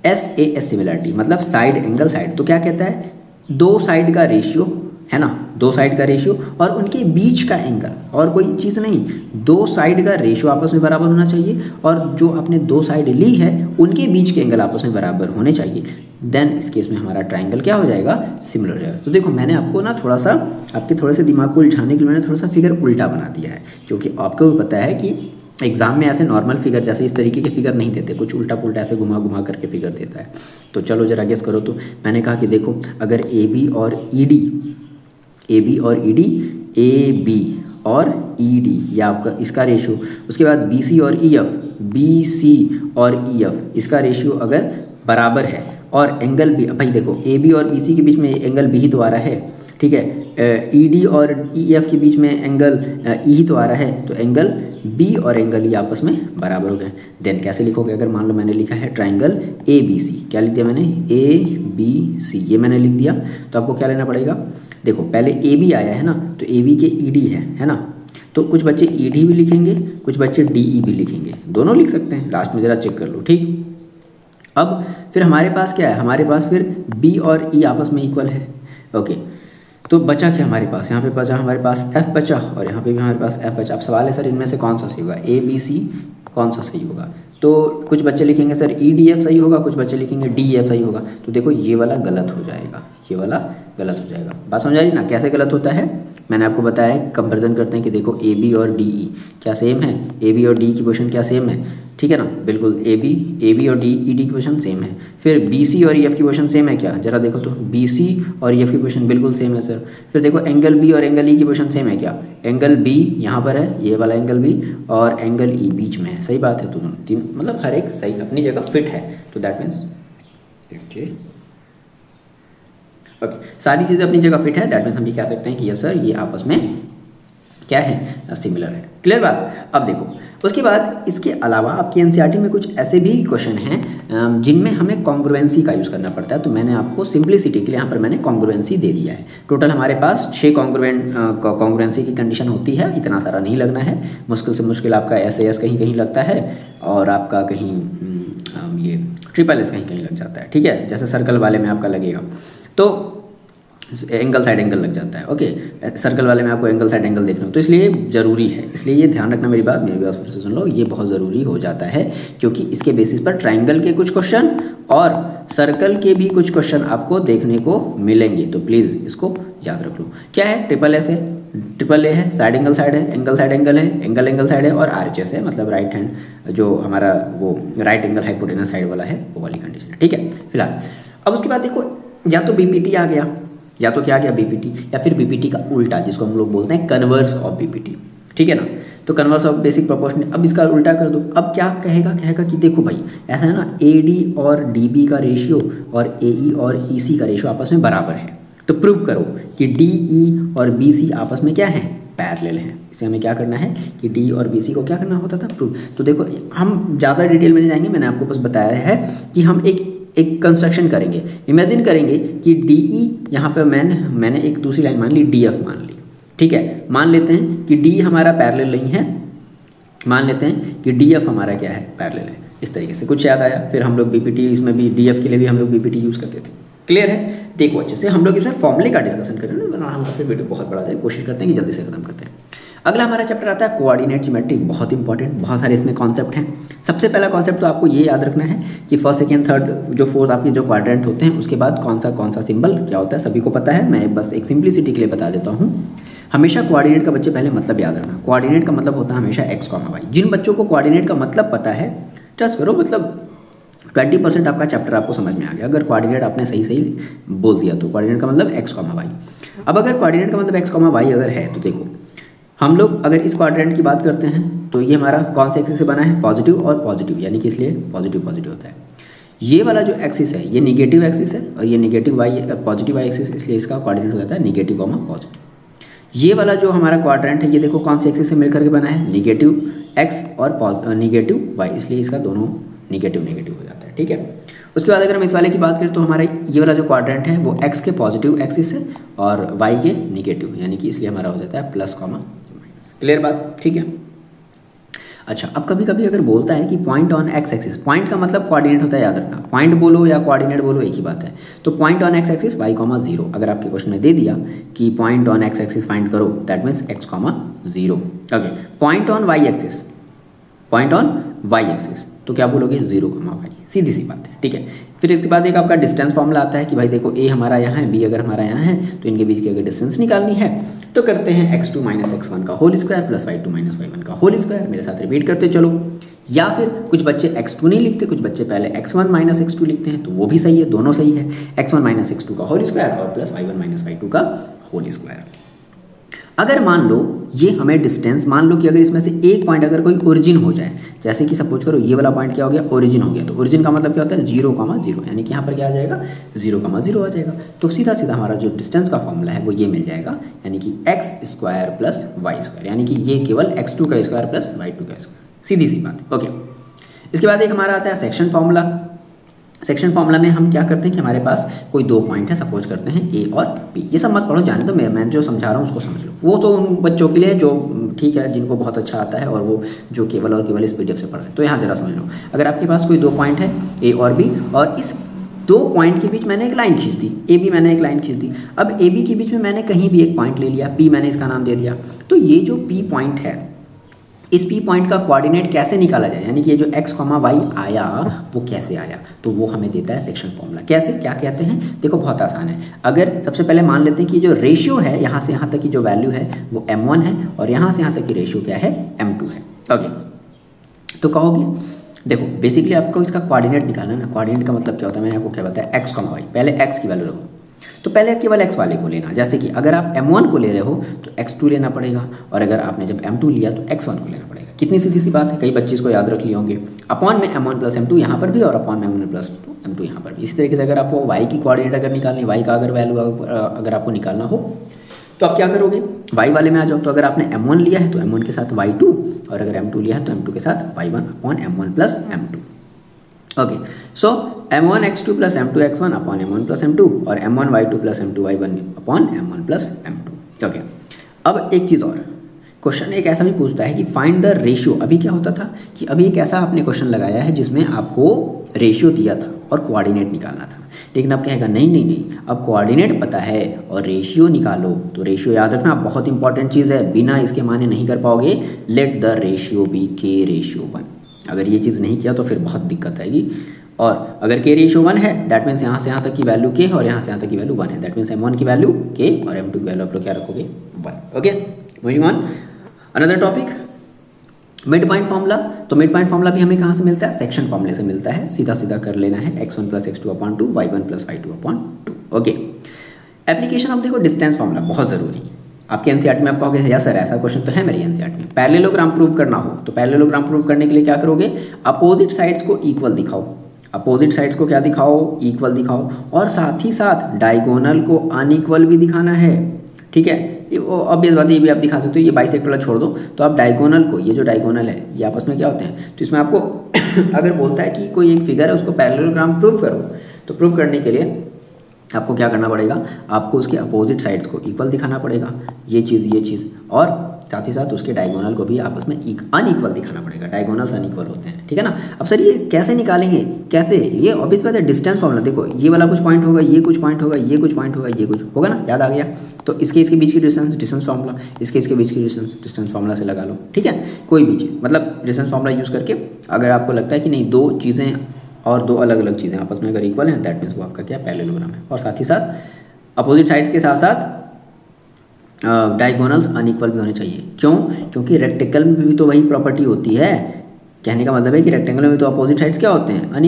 SAS सिमिलरिटी, मतलब साइड एंगल साइड। तो क्या कहता है, 2 साइड का रेशियो है ना, 2 साइड का रेशियो और उनके बीच का एंगल, और कोई चीज़ नहीं, 2 साइड का रेशियो आपस में बराबर होना चाहिए और जो आपने 2 साइड ली है उनके बीच के एंगल आपस में बराबर होने चाहिए। देन इस केस में हमारा ट्राइंगल क्या हो जाएगा, सिमिलर हो जाएगा। तो देखो मैंने आपको ना थोड़ा सा आपके थोड़े से दिमाग को उलझाने के लिए मैंने थोड़ा सा फिगर उल्टा बना दिया है, क्योंकि आपको भी पता है कि एग्जाम में ऐसे नॉर्मल फिगर जैसे इस तरीके के फिगर नहीं देते, कुछ उल्टा पुल्टा ऐसे घुमा घुमा करके फिगर देता है। तो चलो जरा गेस करो। तो मैंने कहा कि देखो अगर ए बी और ई डी, ए बी और ई डी या आपका इसका रेशियो, उसके बाद बी सी और ई एफ, बी सी और ई एफ इसका रेशियो अगर बराबर है और एंगल भी, भाई देखो ए बी और बी सी के बीच में एंगल बी ही तो आ रहा है, ठीक है। ई डी और ई एफ के बीच में एंगल ई ही तो आ रहा है, तो एंगल बी और एंगल ई आपस में बराबर हो गए। देन कैसे लिखोगे, अगर मान लो मैंने लिखा है ट्राइंगल ए बी सी, क्या लिख दिया मैंने, ए बी सी, ये मैंने लिख दिया, तो आपको क्या लेना पड़ेगा, देखो पहले ए बी आया है ना, तो ए बी के ई डी है ना, तो कुछ बच्चे ई डी भी लिखेंगे, कुछ बच्चे डी ई भी लिखेंगे, दोनों लिख सकते हैं, लास्ट में ज़रा चेक कर लो, ठीक। अब फिर हमारे पास क्या है, हमारे पास फिर बी और ई आपस में इक्वल है, ओके। तो बचा क्या हमारे पास, यहाँ पे बचा हमारे पास एफ बचा, और यहाँ पे भी हमारे पास एफ बचा। अब सवाल है सर इनमें से कौन सा सही होगा, ए बी सी कौन सा सही होगा, तो कुछ बच्चे लिखेंगे सर ई डी एफ सही होगा, कुछ बच्चे लिखेंगे डी एफ सही होगा, तो देखो ये वाला गलत हो जाएगा, ये वाला गलत हो जाएगा। बात समझ आ रही ना, कैसे गलत होता है, मैंने आपको बताया है, कंपैरिजन करते हैं कि देखो ए बी और डी ई क्या सेम है, ए बी और डी की पोजीशन क्या सेम है, ठीक है ना, बिल्कुल ए बी और डी ई डी की पोजीशन सेम है। फिर बी सी और ई एफ की पोजीशन सेम है क्या, जरा देखो तो बी सी और ई एफ की पोजीशन बिल्कुल सेम है सर। फिर देखो एंगल बी और एंगल ई की पोजीशन सेम है क्या, एंगल बी यहाँ पर है, ये वाला एंगल बी, और एंगल ई बीच में है, सही बात है। तो तीन मतलब हर एक सही अपनी जगह फिट है, तो दैट मीन्स ओके सारी चीज़ें अपनी जगह फिट है, दैट मीन्स हम ये कह सकते हैं कि यस सर ये आपस में क्या है, सिमिलर है। क्लियर बात। अब देखो उसके बाद इसके अलावा आपकी एनसीईआरटी में कुछ ऐसे भी क्वेश्चन हैं जिनमें हमें कॉन्ग्रुएंसी का यूज़ करना पड़ता है, तो मैंने आपको सिंप्लिसिटी के लिए यहाँ पर मैंने कॉन्ग्रुएंसी दे दिया है। टोटल हमारे पास 6 कॉन्ग्रुएंसी की कंडीशन होती है, इतना सारा नहीं लगना है, मुश्किल से मुश्किल आपका SAS कहीं कहीं लगता है, और आपका कहीं ये SSS कहीं कहीं लग जाता है, ठीक है, जैसे सर्कल वाले में आपका लगेगा, तो एंगल साइड एंगल लग जाता है, ओके। सर्कल वाले में आपको एंगल साइड एंगल देखना हो, तो इसलिए ज़रूरी है, इसलिए ये ध्यान रखना, मेरी बात फिर से सुन लो, ये बहुत ज़रूरी हो जाता है, क्योंकि इसके बेसिस पर ट्राइंगल के कुछ क्वेश्चन और सर्कल के भी कुछ क्वेश्चन आपको देखने को मिलेंगे, तो प्लीज़ इसको याद रख लो। क्या है, SSS है, ट्रिपल ए है, साइड साइड है, एंगल है, एंगल साइड है, और RHS है, मतलब राइट हैंड जो हमारा वो राइट एंगल हाइपोटेनस साइड वाला है, वो वाली कंडीशन है, ठीक है। फिलहाल अब उसके बाद देखो, या तो BPT आ गया, या तो क्या आ गया BPT, या फिर BPT का उल्टा जिसको हम लोग बोलते हैं कन्वर्स ऑफ BPT, ठीक है ना। तो कन्वर्स ऑफ बेसिक प्रोपोर्शन, अब इसका उल्टा कर दो, अब क्या कहेगा कि देखो भाई ऐसा है ना, AD और DB का रेशियो और AE और EC का रेशियो आपस में बराबर है, तो प्रूव करो कि DE और BC आपस में क्या है, पैरेलल है। इसे हमें क्या करना है कि D और BC को क्या करना होता था, प्रूव। तो देखो हम ज़्यादा डिटेल में नहीं जाएंगे, मैंने आपको बस बताया है कि हम एक कंस्ट्रक्शन करेंगे, इमेजिन करेंगे कि DE यहाँ पे मैंने एक दूसरी लाइन मान ली, DF मान ली, ठीक है। मान लेते हैं कि D हमारा पैरेलल नहीं है, मान लेते हैं कि DF हमारा क्या है, पैरेलल है। इस तरीके से कुछ याद आया, फिर हम लोग BPT इसमें भी DF के लिए भी हम लोग BPT यूज़ करते थे। क्लियर है। देखो अच्छे से हम लोग इसमें फॉर्मूले का डिस्कशन करें ना, वरना हम फिर वीडियो बहुत बड़ा जाए, कोशिश करते हैं कि जल्दी से खत्म करते हैं। अगला हमारा चैप्टर आता है कोऑर्डिनेट ज्योमेट्री, बहुत इंपॉर्टेंट, बहुत सारे इसमें कॉन्सेप्ट हैं। सबसे पहला कॉन्सेप्ट तो आपको ये याद रखना है कि फर्स्ट सेकेंड थर्ड जो फोर्थ आपके जो क्वाड्रेंट होते हैं, उसके बाद कौन सा सिंबल क्या होता है सभी को पता है, मैं बस एक सिंप्लिसिटी के लिए बता देता हूँ। हमेशा कोऑर्डिनेट का बच्चे पहले मतलब याद रखना, कोऑर्डिनेट का मतलब होता है हमेशा x, y। जिन बच्चों को कोऑर्डिनेट का मतलब पता है, ट्रस्ट करो, मतलब 20% आपका चैप्टर आपको समझ में आ गया, अगर कोऑर्डिनेट आपने सही बोल दिया तो। कोऑर्डिनेट का मतलब x, y। अब अगर कोऑर्डिनेट का मतलब x, y अगर है, तो देखो हम लोग अगर इस क्वाड्रेंट की बात करते हैं, तो ये हमारा कौन से एक्सिस से बना है, पॉजिटिव और पॉजिटिव, यानी कि इसलिए पॉजिटिव होता है। ये वाला जो एक्सिस है ये निगेटिव एक्सिस है, और ये पॉजिटिव वाई एक्सिस, इसलिए इसका कोऑर्डिनेट हो जाता है निगेटिव कॉमा पॉजिटिव। ये वाला जो हमारा क्वाड्रेंट है, ये देखो कौन से एक्सिस से मिलकर के बना है, निगेटिव x और निगेटिव y, इसलिए इसका दोनों निगेटिव हो जाता है, ठीक है। उसके बाद अगर हम इस वाले की बात करें, तो हमारा ये वाला जो क्वाड्रेंट है वो x के पॉजिटिव एक्सिस है और y के निगेटिव, यानी कि इसलिए हमारा हो जाता है प्लस कॉमा माइनस। क्लियर बात, ठीक है। अच्छा, अब कभी कभी अगर बोलता है कि point on X axis, point का मतलब कोऑर्डिनेट होता है, याद रखना, पॉइंट बोलो या कोऑर्डिनेट बोलो एक ही बात है। तो point on X axis y, 0, अगर आपके क्वेश्चन में दे दिया कि point on X axis find करो, that means x, 0। Okay, point on y axis, तो क्या बोलोगे 0, y, सीधी सी बात है, ठीक है। फिर इसके बाद एक आपका डिस्टेंस फॉर्मूला आता है कि भाई देखो a हमारा यहाँ है, b अगर हमारा यहाँ है, तो इनके बीच की अगर डिस्टेंस निकालनी है तो करते हैं x2 - x1 का whole square plus y2 - y1 का होल स्क्वायर। मेरे साथ रिपीट करते चलो। या फिर कुछ बच्चे x2 नहीं लिखते, कुछ बच्चे पहले x1 - x2 लिखते हैं, तो वो भी सही है, दोनों सही है, x1 - x2 का होल स्क्वायर और प्लस y1 - y2 का होल स्क्वायर। अगर मान लो ये हमें डिस्टेंस, मान लो कि अगर इसमें से एक पॉइंट अगर कोई ओरिजिन हो जाए, जैसे कि सपोज करो ये वाला पॉइंट क्या हो गया, ओरिजिन हो गया, तो ओरिजिन का मतलब क्या होता है 0,0, यानी कि यहाँ पर क्या आ जाएगा 0,0 आ जाएगा। तो सीधा सीधा हमारा जो डिस्टेंस का फॉर्मूला है वो ये मिल जाएगा, यानी कि x² प्लस y², यानी कि ये केवल x2 का स्क्वायर प्लस y2 का स्क्वायर, सीधी सी बात है। ओके, इसके बाद एक हमारा आता है सेक्शन फार्मूला। सेक्शन फार्मूला में हम क्या करते हैं कि हमारे पास कोई दो पॉइंट है, सपोज करते हैं ए और बी। ये सब मत पढ़ो, जाने दो, मैं जो समझा रहा हूँ उसको समझ लो। वो तो उन बच्चों के लिए जो ठीक है, जिनको बहुत अच्छा आता है और वो जो केवल और केवल इस PDF से पढ़ रहे हैं। तो यहाँ जरा समझ लो, अगर आपके पास कोई दो पॉइंट है ए और बी, और इस दो पॉइंट के बीच मैंने एक लाइन खींच दी, ए बी मैंने एक लाइन खींच दी। अब ए बी के बीच में मैंने कहीं भी एक पॉइंट ले लिया, पी मैंने इसका नाम दे दिया। तो ये जो पी पॉइंट है, इस पी पॉइंट का कोऑर्डिनेट कैसे निकाला जाए, यानी कि ये जो x, y आया वो कैसे आया, तो वो हमें देता है सेक्शन फॉर्मूला। कैसे, क्या कहते हैं, देखो बहुत आसान है। अगर सबसे पहले मान लेते हैं कि जो रेशियो है यहाँ से यहाँ तक की जो वैल्यू है वो m1 है, और यहाँ से यहाँ तक की रेशियो क्या है, m2 है। ओके, तो कहोगे देखो बेसिकली आपको इसका कोऑर्डिनेट निकालना है ना। कोऑर्डिनेट का मतलब क्या होता है, मैंने आपको क्या बताया, x, y। पहले x की वैल्यू रखो, तो पहले केवल x वाले को लेना। जैसे कि अगर आप m1 को ले रहे हो तो x2 लेना पड़ेगा, और अगर आपने जब m2 लिया तो x1 को लेना पड़ेगा। कितनी सीधी सी बात है, कई बच्चे इसको याद रख लिए होंगे। अपॉन में m1 प्लस m2 यहाँ पर भी, और अपॉन में m1 प्लस m2 यहाँ पर भी। इसी तरीके से अगर आपको y की कोऑर्डिनेट अगर निकालनी, y का अगर वैल्यू अगर आपको निकालना हो तो आप क्या करोगे, y वाले में आ जाओ। तो अगर आपने m1 लिया है तो m1 के साथ y2, और अगर m2 लिया है तो m2 के साथ y1 upon m1 plus m2। Okay, so m1 x2 plus m2 x1 upon m1 plus m2, और m1 y2 plus m2 y1 upon m1 plus m2। Okay, अब एक चीज़ और, क्वेश्चन एक ऐसा भी पूछता है कि फाइंड द रेशियो। अभी क्या होता था कि अभी एक ऐसा आपने क्वेश्चन लगाया है जिसमें आपको रेशियो दिया था और कोऑर्डिनेट निकालना था, लेकिन अब कहेगा नहीं, अब कोऑर्डिनेट पता है और रेशियो निकालो। तो रेशियो याद रखना बहुत इंपॉर्टेंट चीज़ है, बिना इसके माने नहीं कर पाओगे। Let the ratio be k/1। अगर ये चीज़ नहीं किया तो फिर बहुत दिक्कत आएगी। और अगर k/1 है दैट मीन्स यहाँ से यहाँ तक की वैल्यू k और यहाँ से यहाँ तक की वैल्यू 1 है, दैट मीन्स m1 की वैल्यू k और m2 की वैल्यू आप लोग क्या रखोगे 1। Okay, moving on another topic, mid point formula. तो मिड पॉइंट फार्मूला भी हमें कहाँ से मिलता है, सेक्शन फार्मूले से मिलता है। सीधा सीधा कर लेना है, x1 plus x2 upon 2, y1 plus y2 upon 2। Okay, application of देखो डिस्टेंस फार्मूला बहुत ज़रूरी है। आपके एनसीईआरटी में आप कहोगे या सर ऐसा क्वेश्चन तो है मेरी एनसीईआरटी में। पैरेललोग्राम प्रूव करना हो तो पैरेललोग्राम प्रूव करने के लिए क्या करोगे, अपोजिट साइड्स को इक्वल दिखाओ। अपोजिट साइड्स को क्या दिखाओ, इक्वल दिखाओ, और साथ ही साथ डायगोनल को अनइक्वल भी दिखाना है। ठीक है, ऑब्वियस बात है, ये भी आप दिखा सकते हो। ये बाइसेक्टर वाला छोड़ दो, तो आप डायगोनल को, ये जो डायगोनल है ये आपस में क्या होते हैं, तो इसमें आपको अगर बोलता है कि कोई एक फिगर है उसको पैरेललोग्राम प्रूव करो, तो प्रूव करने के लिए आपको क्या करना पड़ेगा, आपको उसके अपोजिट साइड्स को इक्वल दिखाना पड़ेगा, ये चीज़, और साथ ही साथ उसके डायगोनल को भी आपस में अनइक्वल दिखाना पड़ेगा। डायगोनल्स अनइक्वल होते हैं, ठीक है ना। अब सर ये कैसे निकालेंगे, कैसे, ये ऑब्वियस बात है डिस्टेंस फॉर्मूला। देखो ये वाला कुछ पॉइंट होगा, ये कुछ पॉइंट होगा, ये कुछ पॉइंट होगा, ये कुछ होगा ना, याद आ गया। तो इसके बीच की डिस्टेंस फार्मूला, इसके बीच की डिस्टेंस फार्मूला से लगा लो। ठीक है, कोई भी चीज़ मतलब डिस्टेंस फार्मूला यूज़ करके अगर आपको लगता है कि नहीं दो चीज़ें और दो अलग अलग चीज़ें आपस में अगर इक्वल हैं दैट मीन्स वो आपका क्या पैरेललोग्राम है। और साथ ही साथ अपोजिट साइड्स के साथ साथ डायगोनल्स अनइक्वल भी होने चाहिए। क्यों, क्योंकि रेक्टेंगल में भी तो वही प्रॉपर्टी होती है। कहने का मतलब है कि रेक्टेंगल में तो अपोजिट साइड्स क्या होते हैं,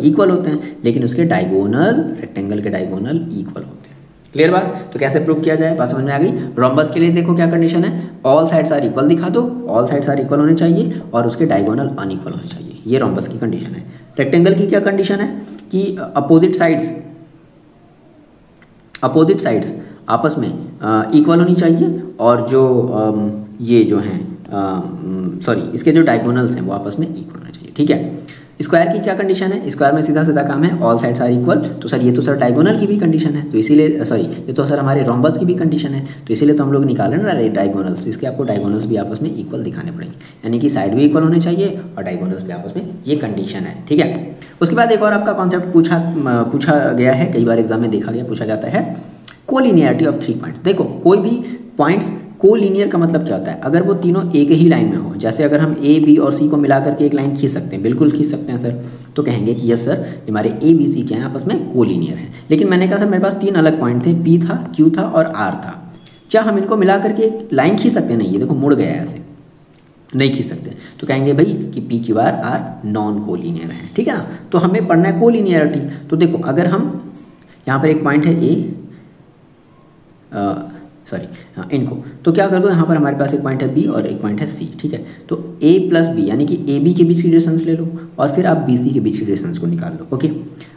इक्वल होते हैं, लेकिन उसके डायगोनल, रेक्टेंगल के डायगोनल इक्वल होते हैं। क्लियर बात। तो कैसे प्रूव किया जाए, बात समझ में आ गई। रोम्बस के लिए देखो क्या कंडीशन है, ऑल साइड्स आर इक्वल दिखा दो, ऑल साइड्स आर इक्वल होने चाहिए और उसके डायगोनल अनइक्वल होने चाहिए। ये रोम्बस की कंडीशन है। रेक्टेंगल की क्या कंडीशन है कि अपोजिट साइड्स आपस में इक्वल होनी चाहिए, और जो ये जो हैं इसके जो डायगोनल्स हैं वो आपस में इक्वल होने चाहिए। ठीक है। स्क्वायर की क्या कंडीशन है, स्क्वायर में सीधा सीधा काम है, ऑल साइड्स आर इक्वल। तो सर ये तो सर डायगोनल की भी कंडीशन है, तो इसीलिए ये तो सर हमारे रोम्बस की भी कंडीशन है, तो इसीलिए तो हम लोग निकालें ना डायगोनल्स। तो इसके आपको डायगोनल्स भी आपस में इक्वल दिखाने पड़ेंगे, यानी कि साइड भी इक्वल होने चाहिए और डायगोनल्स भी आपस में, ये कंडीशन है। ठीक है। उसके बाद एक और आपका कॉन्सेप्ट पूछा गया है, कई बार एग्जाम में पूछा जाता है, कोलिनियरिटी ऑफ 3 पॉइंट्स। देखो कोई भी पॉइंट्स कोलिनियर का मतलब क्या होता है, अगर वो तीनों एक ही लाइन में हो, जैसे अगर हम ए बी और सी को मिला करके एक लाइन खींच सकते हैं, बिल्कुल खींच सकते हैं सर, तो कहेंगे कि यस सर हमारे ए बी सी क्या हैं आपस में कोलिनियर हैं। लेकिन मैंने कहा सर मेरे पास 3 अलग पॉइंट थे, पी था, क्यू था और आर था, क्या हम इनको मिला करके एक लाइन खींच सकते हैं? नहीं, ये देखो मुड़ गया है, ऐसे नहीं खींच सकते। तो कहेंगे भाई कि P Q R non collinear हैं। ठीक है ना। तो हमें पढ़ना है कोलिनियरिटी। तो देखो अगर हम यहाँ पर एक पॉइंट है सॉरी हाँ इनको, तो क्या कर दो यहाँ पर हमारे पास एक पॉइंट है बी और एक पॉइंट है सी, ठीक है। तो ए प्लस बी यानी कि ए बी के बीच की डिस्टेंस ले लो और फिर आप बी सी के बीच की डिस्टेंस को निकाल लो, ओके।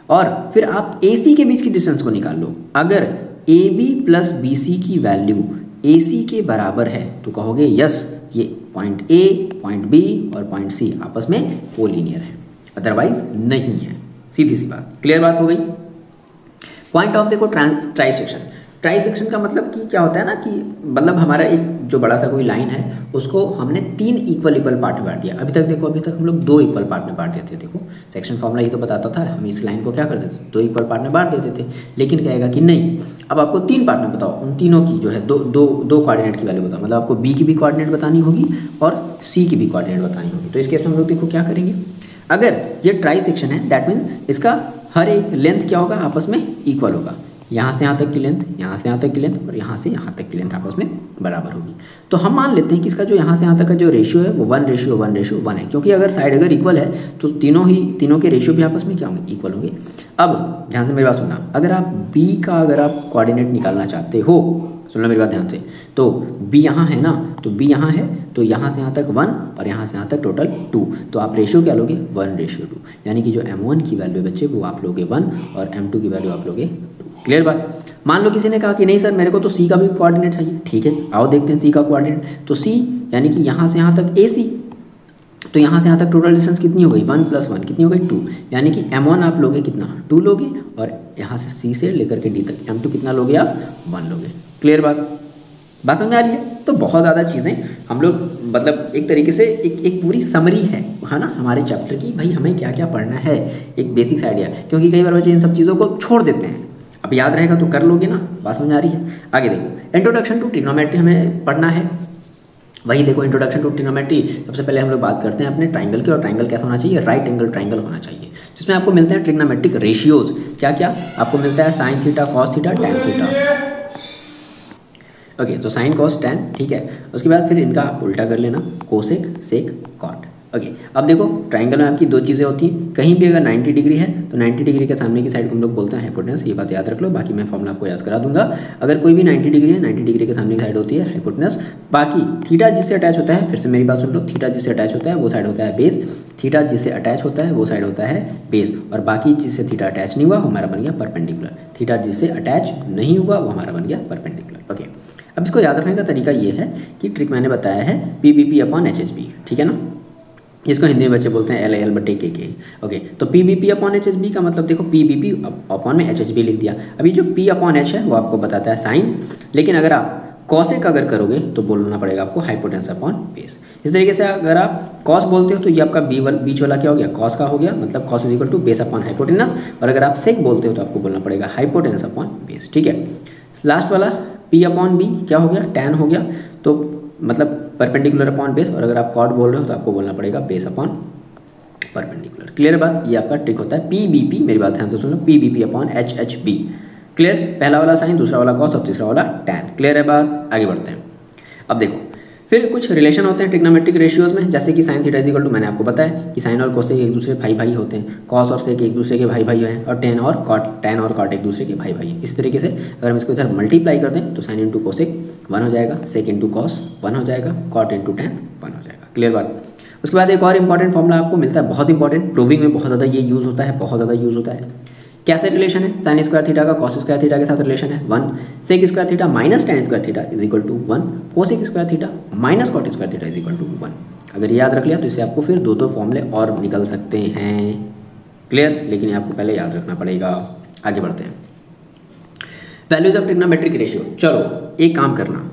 और फिर आप ए सी के बीच की डिस्टेंस को निकाल लो। अगर A B plus B C की वैल्यू ए सी के बराबर है तो कहोगे यस ये पॉइंट ए, पॉइंट बी और पॉइंट सी आपस में कोलिनियर है, अदरवाइज नहीं है। सीधी सी बात, क्लियर बात हो गई। पॉइंट ऑफ देखो ट्राइसेक्शन। ट्राइसेक्शन का मतलब कि क्या होता है ना कि मतलब हमारा एक जो बड़ा सा कोई लाइन है उसको हमने 3 इक्वल पार्ट में बांट दिया। अभी तक देखो, अभी तक हम लोग 2 इक्वल पार्ट में बांट देते थे। देखो सेक्शन फॉर्मूला ये तो बताता था, हम इस लाइन को क्या कर देते थे 2 इक्वल पार्ट में बांट देते थे। लेकिन कहेगा कि नहीं, अब आपको 3 पार्ट में बताओ, उन तीनों की जो है दो कोऑर्डिनेट की वैल्यू बताओ। मतलब आपको बी की भी कोऑर्डिनेट बतानी होगी और सी की भी कोऑर्डिनेट बतानी होगी। तो इस केस में हम लोग देखो क्या करेंगे, अगर ये ट्राई सेक्शन है दैट मीन्स इसका हर एक लेंथ क्या होगा आपस में इक्वल होगा। यहाँ से यहाँ तक की लेंथ, यहाँ से यहाँ तक की लेंथ और यहाँ से यहाँ तक की लेंथ आपस में बराबर होगी। तो हम मान लेते हैं कि इसका जो यहाँ से यहाँ तक का जो रेशियो है वो 1:1:1 है, क्योंकि अगर साइड अगर इक्वल है तो तीनों के रेशियो भी आपस में क्या होंगे, इक्वल होंगे। अब ध्यान से मेरी बात सुनना, अगर आप बी का अगर आप कोऑर्डिनेट निकालना चाहते हो, सुनना मेरी बात ध्यान से, तो बी यहाँ है ना, तो बी यहाँ है तो यहाँ से यहाँ तक 1 और यहाँ से यहाँ तक टोटल 2। तो आप रेशियो क्या लोगे 1:2, यानी कि जो m1 की वैल्यू बच्चे वो आप लोगे 1 और m2 की वैल्यू आप लोगे 2। क्लियर बात। मान लो किसी ने कहा कि नहीं सर मेरे को तो सी का भी कोऑर्डिनेट चाहिए, ठीक है आओ देखते हैं सी का कोऑर्डिनेट। तो सी यानी कि यहाँ से यहाँ तक ए सी, तो यहाँ से यहाँ तक टोटल डिस्टेंस कितनी हो गई 1 + 1 कितनी हो गई 2, यानी कि m1 आप लोगे कितना 2 लोगे और यहाँ से सी से लेकर के डी तक m2 कितना लोगे आप 1 लोगे। क्लियर बात समझ में आ रही है। तो बहुत ज़्यादा चीज़ें हम लोग मतलब एक तरीके से एक पूरी समरी है ना हमारे चैप्टर की, भाई हमें क्या क्या पढ़ना है, एक बेसिक्स आइडिया। क्योंकि कई बार बच्चे इन सब चीज़ों को छोड़ देते हैं, अब याद रहेगा तो कर लोगे ना, बात समझ आ रही है। आगे देखो इंट्रोडक्शन टू ट्रिग्नोमेट्री हमें पढ़ना है। वही देखो इंट्रोडक्शन टू ट्रिग्नोमेट्री, सबसे पहले हम लोग बात करते हैं अपने ट्राइंगल की, और ट्राइंगल कैसा होना चाहिए, राइट एंगल ट्राइंगल होना चाहिए, जिसमें आपको मिलते हैं ट्रिग्नोमेट्रिक रेशियोज। क्या क्या आपको मिलता है, sine theta, cos theta, tan theta. Okay तो साइन कॉस टैन, ठीक है। उसके बाद फिर इनका आप उल्टा कर लेना, कोसेक सेक कॉट। ओके अब देखो ट्राइंगल में आपकी 2 चीज़ें होती हैं, कहीं भी अगर 90 डिग्री है तो 90 डिग्री के सामने की साइड को हम लोग बोलते हैं हाइपोटेनस, ये बात याद रख लो, बाकी मैं फॉर्मूला आपको याद करा दूंगा। अगर कोई भी 90 डिग्री है, 90 डिग्री के सामने की साइड होती है हाइपोटेनस। बाकी थीटा जिससे अटैच होता है, फिर से मेरी बात सुन लो, थीटा जिससे अटैच होता है वो साइड होता है बेस, थीटा जिससे अटैच होता है वो साइड होता है बेस, और बाकी जिससे थीटा अटैच नहीं हुआ वो हमारा बन गया परपेंडिकुलर, थीटा जिससे अटैच नहीं हुआ वो हमारा बन गया परपेंडिकुलर। ओके अब इसको याद रखने का तरीका ये है कि ट्रिक मैंने बताया है PBP/HHB, ठीक है ना, इसको हिंदी में बच्चे बोलते हैं LAL/KK। ओके तो PBP/HHB का मतलब देखो PBP अपॉन में HHB लिख दिया। अभी जो P/H है वो आपको बताता है साइन, लेकिन अगर आप कॉसेक अगर करोगे तो बोलना पड़ेगा आपको हाइपोटेनस अपॉन बेस। इस तरीके से अगर आप कॉस बोलते हो तो ये आपका बीच वाला क्या हो गया, कॉस का हो गया, मतलब cos is equal to base upon hypotenuse. और अगर आप सेक बोलते हो तो आपको बोलना पड़ेगा हाइपोटेनस अपॉन बेस, ठीक है। लास्ट वाला P/B क्या हो गया, टैन हो गया, तो मतलब परपेंडिकुलर अपॉन बेस। और अगर आप कॉट बोल रहे हो तो आपको बोलना पड़ेगा बेस अपॉन परपेंडिकुलर। क्लियर बात, ये आपका ट्रिक होता है PBP, मेरी बात ध्यान से सुनो, PBP/HHB। क्लियर, पहला वाला साइन, दूसरा वाला कॉस और तीसरा वाला टैन। क्लियर है बात, आगे बढ़ते हैं। अब देखो फिर कुछ रिलेशन होते हैं ट्रिग्नोमेट्रिक रेशियोज में, जैसे कि sine theta is equal to, मैंने आपको बताया कि साइन और कोसेक एक दूसरे भाई होते हैं, कॉस और सेक एक दूसरे के भाई हैं, और टैन और कॉट एक दूसरे के भाई हैं। इसी तरीके से अगर हम इसको इधर मल्टीप्लाई कर दें तो साइन इंटू कोसेक 1 हो जाएगा, सेक इंटू कॉस 1 हो जाएगा, कॉट इंटू टैन 1 हो जाएगा। क्लियर बात। उसके बाद एक और इंपॉर्टेंट फॉर्मूला आपको मिलता है, बहुत इंपॉर्टेंट, प्रूविंग में बहुत ज़्यादा ये यूज़ होता है, बहुत ज़्यादा यूज़ होता है। कैसे रिलेशन है, साइन स्क्वायर थीटा का कॉस स्क्वायर थीटा के साथ रिलेशन है 1, sec square theta minus tan square theta is equal to 1, cosec square theta minus cot square theta is equal to 1। अगर ये याद रख लिया तो इससे आपको फिर 2 फॉर्मूले और निकल सकते हैं। क्लियर, लेकिन ये आपको पहले याद रखना पड़ेगा। आगे बढ़ते हैं, वैल्यूज ऑफ ट्रिग्नोमेट्रिक रेशियो। चलो एक काम करना,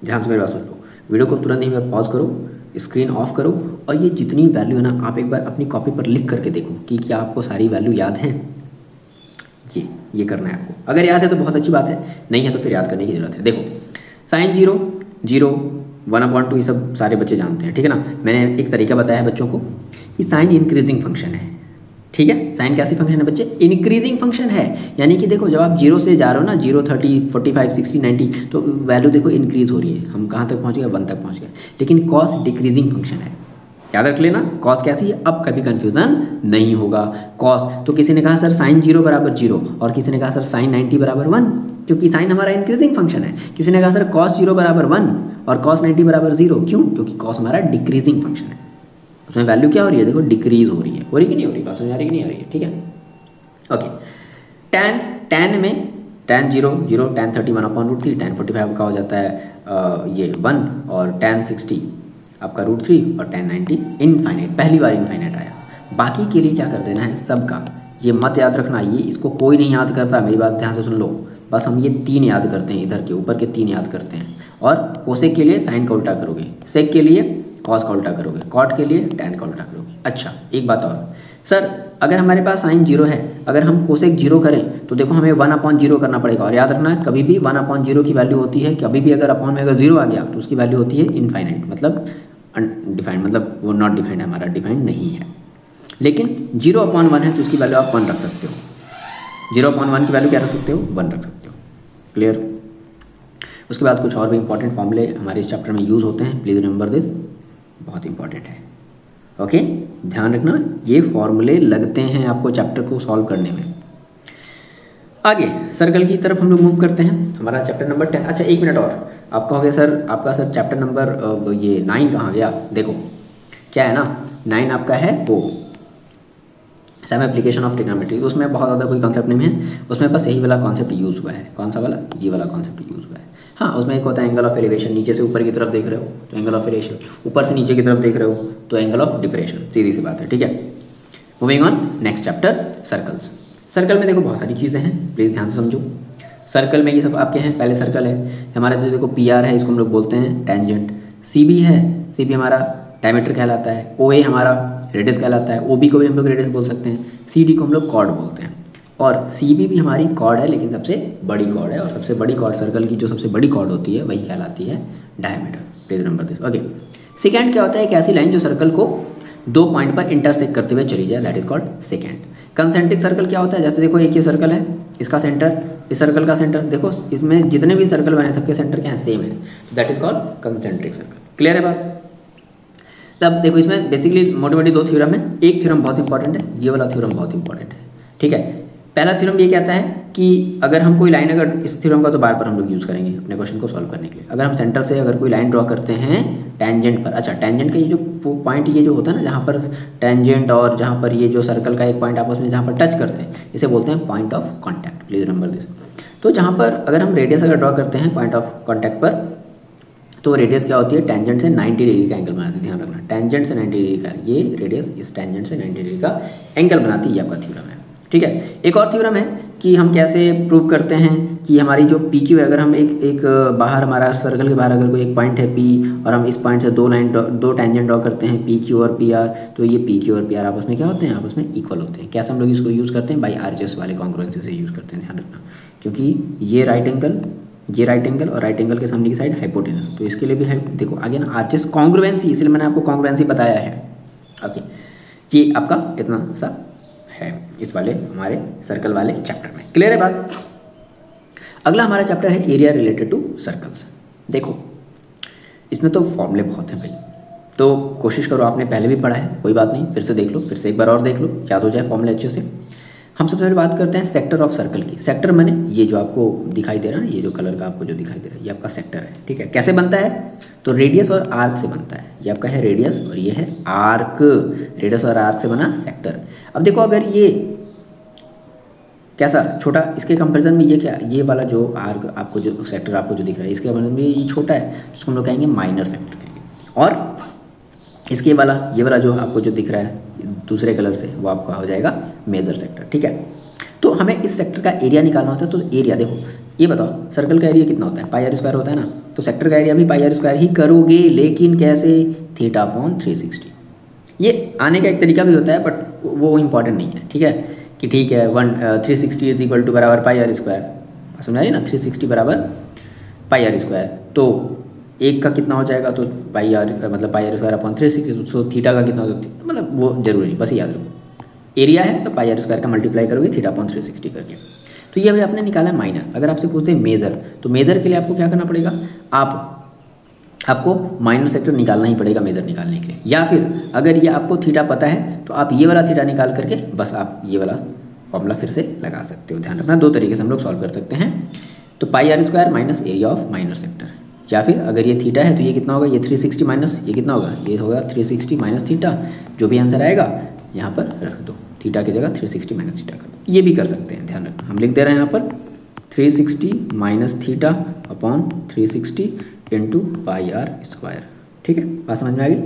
ध्यान से मेरी बात सुन लो, वीडियो को तुरंत ही पॉज करो, स्क्रीन ऑफ करो, और ये जितनी वैल्यू है ना आप एक बार अपनी कॉपी पर लिख करके देखो कि क्या आपको सारी वैल्यू याद हैं। ये करना है आपको, अगर याद है तो बहुत अच्छी बात है, नहीं है तो फिर याद करने की जरूरत है। देखो साइन 0, 0, 1/2 ये सब सारे बच्चे जानते हैं, ठीक है ना। मैंने एक तरीका बताया है बच्चों को कि साइन इंक्रीजिंग फंक्शन है, ठीक है। साइन कैसी फंक्शन है बच्चे, इंक्रीजिंग फंक्शन है, यानी कि देखो जब आप 0 से जा रहे हो ना, 0, 30, 45, 60, 90, तो वैल्यू देखो इंक्रीज हो रही है, हम कहाँ तक पहुँच गए, 1 तक पहुँच गए। लेकिन कॉस डिक्रीजिंग फंक्शन है, याद रख लेना कॉस कैसी है, अब कभी कंफ्यूजन नहीं होगा। कॉस तो किसी ने कहा सर साइन 0 बराबर 0 और किसी ने कहा सर साइन 90 बराबर 1, क्योंकि साइन हमारा इंक्रीजिंग फंक्शन है। किसी ने कहा सर कॉस 0 बराबर 1 और कॉस 90 बराबर 0, क्यों? क्योंकि कॉस हमारा डिक्रीजिंग फंक्शन है, उसमें वैल्यू क्या हो रही है, देखो डिक्रीज हो रही है कि नहीं हो रही, बात समझ आ रही कि नहीं आ रही है, ठीक है। ओके, tan में tan 0 0, tan 30 1/√3, tan 45 का हो जाता है ये 1 और tan 60 आपका √3 और tan 90 इनफाइनाइट, पहली बार इनफाइनाइट आया। बाकी के लिए क्या कर देना है सबका, ये मत याद रखना, ये इसको कोई नहीं याद करता, मेरी बात ध्यान से सुन लो, बस हम ये 3 याद करते हैं, इधर के ऊपर के 3 याद करते हैं। और कोसेक के लिए साइन का उल्टा करोगे, सेक के लिए कॉस का उल्टा करोगे, कॉट के लिए टैन का उल्टा करोगे। अच्छा एक बात और, सर अगर हमारे पास साइन 0 है, अगर हम कोसेक 0 करें तो देखो हमें 1/0 करना पड़ेगा। और याद रखना कभी भी 1/0 की वैल्यू होती है, कभी भी अगर अपॉन में अगर 0 आ गया तो उसकी वैल्यू होती है इनफाइनाइट, मतलब अनडिफाइंड, मतलब वो नॉट डिफाइंड, हमारा डिफाइंड नहीं है। लेकिन 0/1 है तो उसकी वैल्यू आप 1 रख सकते हो, 0/1 की वैल्यू क्या रख सकते हो, 1 रख सकते हो। क्लियर? उसके बाद कुछ और भी इंपॉर्टेंट फॉर्मूले हमारे इस चैप्टर में यूज़ होते हैं, प्लीज़ रिमेंबर दिस, बहुत इंपॉर्टेंट है। ओके, ध्यान रखना ये फॉर्मूले लगते हैं आपको चैप्टर को सॉल्व करने में। आगे सर्कल की तरफ हम लोग मूव करते हैं, हमारा चैप्टर नंबर 10। अच्छा एक मिनट और, आपका हो गया सर, आपका सर चैप्टर नंबर ये 9 कहाँ गया? देखो क्या है ना, 9 आपका है वो सम एप्लीकेशन ऑफ ट्रिग्नोमेट्री, उसमें बहुत ज़्यादा कोई कॉन्सेप्ट नहीं है, उसमें बस यही वाला कॉन्सेप्ट यूज़ हुआ है। कौन सा वाला? ये वाला कॉन्सेप्ट यूज़ हुआ है। हाँ, उसमें एक होता है एंगल ऑफ एलिवेशन, नीचे से ऊपर की तरफ देख रहे हो तो एंगल ऑफ एलिवेशन, ऊपर से नीचे की तरफ देख रहे हो तो एंगल ऑफ डिप्रेशन, सीधी सी बात है, ठीक है। Moving on, next chapter circles. Circle में देखो बहुत सारी चीज़ें हैं, प्लीज़ ध्यान से समझो। सर्कल में ये सब आपके हैं, पहले सर्कल है हमारा जो देखो PR है, इसको हम लोग बोलते हैं टेंजेंट। CB है, CB हमारा डायमीटर कहलाता है। OA हमारा रेडियस कहलाता है, OB को भी हम लोग रेडियस बोल सकते हैं। CD को हम लोग कॉर्ड बोलते हैं, और CB भी हमारी कॉर्ड है, लेकिन सबसे बड़ी कॉर्ड है, और सबसे बड़ी कॉर्ड सर्कल की जो सबसे बड़ी कॉर्ड होती है वही कहलाती है diameter. Please number this. Okay, second क्या होता है? एक ऐसी लाइन जो सर्कल को 2 पॉइंट पर इंटरसेक्ट करते हुए चली जाए, that is called second. Concentric circle क्या होता है? जैसे देखो एक ये सर्कल है, इसका सेंटर, इस सर्कल का सेंटर, देखो इसमें जितने भी सर्कल बने सबके सेंटर क्या है? सेम है, that is called concentric circle. Clear है बात? तब देखो इसमें बेसिकली मोटी मोटी 2 थ्योरम है, एक थ्योरम बहुत इंपॉर्टेंट है, ये वाला थ्योरम बहुत इंपॉर्टेंट है, ठीक है। पहला थ्योरम ये कहता है कि अगर हम कोई लाइन, अगर इस थ्योरम का तो बार बार हम लोग यूज़ करेंगे अपने क्वेश्चन को सॉल्व करने के लिए, अगर हम सेंटर से अगर कोई लाइन ड्रॉ करते हैं टेंजेंट पर, अच्छा टेंजेंट का ये जो पॉइंट ये जो होता है ना, जहाँ पर टेंजेंट और जहाँ पर ये जो सर्कल का एक पॉइंट आपस में जहाँ पर टच करते हैं, इसे बोलते हैं point of contact. Please remember this. तो जहाँ पर अगर हम रेडियस अगर ड्रॉ करते हैं पॉइंट ऑफ कॉन्टैक्ट पर, तो रेडियस क्या होती है? टेंजेंट से 90 डिग्री का एंगल बनाती है, ध्यान रखना, टेंजेंट से 90 डिग्री का ये रेडियस इस टेंजेंट से 90 डिग्री का एंगल बनाती है, ये आपका थ्योरम है, ठीक है। एक और थ्योरम है कि हम कैसे प्रूव करते हैं कि हमारी जो PQ है, अगर हम एक बाहर हमारा सर्कल के बाहर अगर कोई एक पॉइंट है P और हम इस पॉइंट से 2 टेंजेंट ड्रॉ करते हैं PQ और PR, तो ये PQ और PR आपस में क्या होते हैं? आपस में इक्वल होते हैं। कैसे हम लोग इसको यूज़ करते हैं? बाई RHS वाले कॉन्ग्रुएंसी से यूज़ करते हैं, ध्यान रखना, क्योंकि ये राइट एंगल और राइट एंगल के सामने की साइड हाइपोटेनस, तो इसके लिए भी देखो आगे ना RHS कॉन्ग्रुएंसी, इसलिए मैंने आपको कॉन्ग्रुएंसी बताया है। ओके, ये आपका इतना सा है इस वाले हमारे सर्कल वाले चैप्टर में। क्लियर है बात? अगला हमारा चैप्टर है एरिया रिलेटेड टू सर्कल्स। देखो इसमें तो फॉर्मूले बहुत हैं भाई, तो कोशिश करो, आपने पहले भी पढ़ा है, कोई बात नहीं, फिर से देख लो, फिर से एक बार और देख लो, याद हो जाए फॉर्मूले अच्छे से। हम सबसे पहले बात करते हैं सेक्टर ऑफ सर्कल की। सेक्टर माने ये जो आपको दिखाई दे रहा है ना, ये जो कलर का आपको जो दिखाई दे रहा है, ये आपका सेक्टर है, ठीक है। कैसे बनता है? तो रेडियस और आर्क से बनता है। ये आपका है रेडियस और ये है आर्क, रेडियस और आर्क से बना सेक्टर। अब देखो अगर ये कैसा छोटा, इसके कंपैरिजन में ये क्या, ये वाला जो आर्क आपको जो सेक्टर आपको जो दिख रहा है, इसके कंपैरिजन में ये छोटा है, जिसको हम लोग कहेंगे माइनर सेक्टर कहेंगे। और इसके वाला ये वाला जो आपको जो दिख रहा है दूसरे कलर से, वो आपका हो जाएगा मेजर सेक्टर, ठीक है। तो हमें इस सेक्टर का एरिया निकालना होता है। तो एरिया देखो, ये बताओ सर्कल का एरिया कितना होता है? पाई आर स्क्वायर होता है ना, तो सेक्टर का एरिया भी पाई आर स्क्वायर ही करोगे, लेकिन कैसे? θ/360। ये आने का एक तरीका भी होता है, बट वो इंपॉर्टेंट नहीं है, ठीक है, कि ठीक है 360 इज इक्वल टू बराबर पाई आर स्क्वायर, समझ आई ना, 360 बराबर पाई आर स्क्वायर, तो एक का कितना हो जाएगा? तो पाई आर मतलब पाई आर स्क्वायर अपॉन 360, तो थीटा का कितना होता है? मतलब वो जरूरी नहीं, बस याद रखो एरिया है तो पाई आर स्क्वायर का मल्टीप्लाई करोगे θ/360 करके। तो ये अभी आपने निकाला है माइनर। अगर आपसे पूछते हैं मेज़र, तो मेज़र के लिए आपको क्या करना पड़ेगा? आप आपको माइनर सेक्टर निकालना ही पड़ेगा मेजर निकालने के लिए, या फिर अगर ये आपको थीटा पता है तो आप ये वाला थीटा निकाल करके बस आप ये वाला फॉर्मूला फिर से लगा सकते हो। ध्यान रखना, दो तरीके से हम लोग सॉल्व कर सकते हैं। तो pi R square minus area of minor sector, या फिर अगर ये थीटा है तो ये कितना होगा, ये 360 माइनस ये कितना होगा, ये होगा 360 माइनस थीटा। जो भी आंसर आएगा यहाँ पर रख दो, थीटा की जगह 360 माइनस थीटा कर दो। ये भी कर सकते हैं, ध्यान रखना। हम लिख दे रहे हैं यहाँ पर 360 minus theta upon 360 into pi R square. ठीक है, बात समझ में आ गई।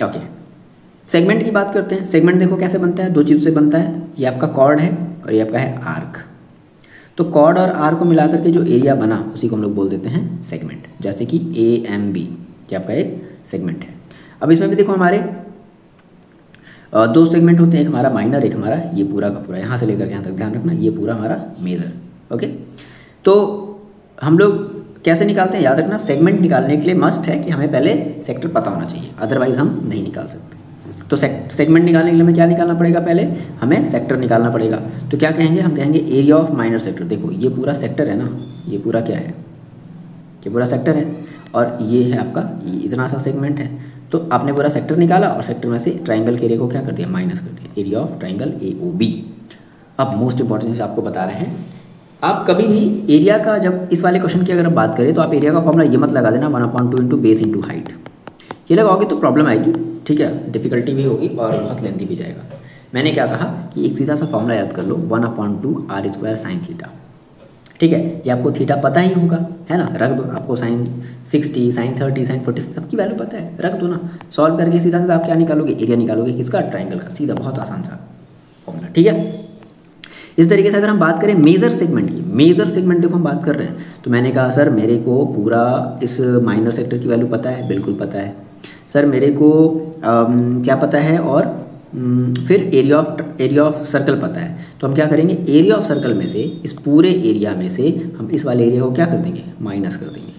ओके, सेगमेंट की बात करते हैं। सेगमेंट देखो कैसे बनता है, दो चीज़ से बनता है। ये आपका कॉर्ड है और ये आपका है आर्क। तो कॉर्ड और आर्क को मिलाकर के जो एरिया बना उसी को हम लोग बोल देते हैं सेगमेंट। जैसे कि AMB ये आपका एक सेगमेंट है। अब इसमें भी देखो हमारे दो सेगमेंट होते हैं, एक हमारा माइनर, एक हमारा ये पूरा का पूरा, यहाँ से लेकर के यहाँ तक ध्यान रखना, ये पूरा हमारा मेजर। ओके, तो हम लोग कैसे निकालते हैं, याद रखना, सेगमेंट निकालने के लिए मस्ट है कि हमें पहले सेक्टर पता होना चाहिए, अदरवाइज हम नहीं निकाल सकते। तो सेगमेंट निकालने के लिए हमें क्या निकालना पड़ेगा, पहले हमें सेक्टर निकालना पड़ेगा। तो क्या कहेंगे, हम कहेंगे एरिया ऑफ माइनर सेक्टर। देखो ये पूरा सेक्टर है ना, ये पूरा क्या है, ये पूरा सेक्टर है और ये है आपका ये इतना सा सेगमेंट है। तो आपने पूरा सेक्टर निकाला और सेक्टर में से ट्राइंगल के एरिया को क्या कर दिया, माइनस कर दिया, एरिया ऑफ ट्राइंगल AOB। अब मोस्ट इंपॉर्टेंट चीज़ आपको बता रहे हैं, आप कभी भी एरिया का, जब इस वाले क्वेश्चन की अगर आप बात करें तो आप एरिया का फॉर्मूला ये मत लगा देना 1/2 इंटू बेस इंटू हाइट। ये लगाओगे तो प्रॉब्लम आएगी, ठीक है, डिफिकल्टी भी होगी और बहुत लेंथी भी जाएगा। मैंने क्या कहा कि एक सीधा सा फॉर्मूला याद कर लो, 1/2 आर स्क्वायर साइन थीटा। ठीक है, ये आपको थीटा पता ही होगा, है ना, रख दो। आपको साइन 60, साइन 30, साइन 40 सबकी वैल्यू पता है, रख दो ना। सॉल्व करके सीधा सीधा आप क्या निकालोगे, एरिया निकालोगे किसका, ट्राइंगल का, सीधा, बहुत आसान सा फॉर्मूला। ठीक है, इस तरीके से अगर हम बात करें मेजर सेगमेंट की, मेजर सेगमेंट देखो हम बात कर रहे हैं, तो मैंने कहा सर मेरे को पूरा इस माइनर सेक्टर की वैल्यू पता है, बिल्कुल पता है सर। मेरे को क्या पता है, और फिर एरिया ऑफ सर्कल पता है। तो हम क्या करेंगे, एरिया ऑफ सर्कल में से, इस पूरे एरिया में से हम इस वाले एरिया को क्या कर देंगे, माइनस कर देंगे।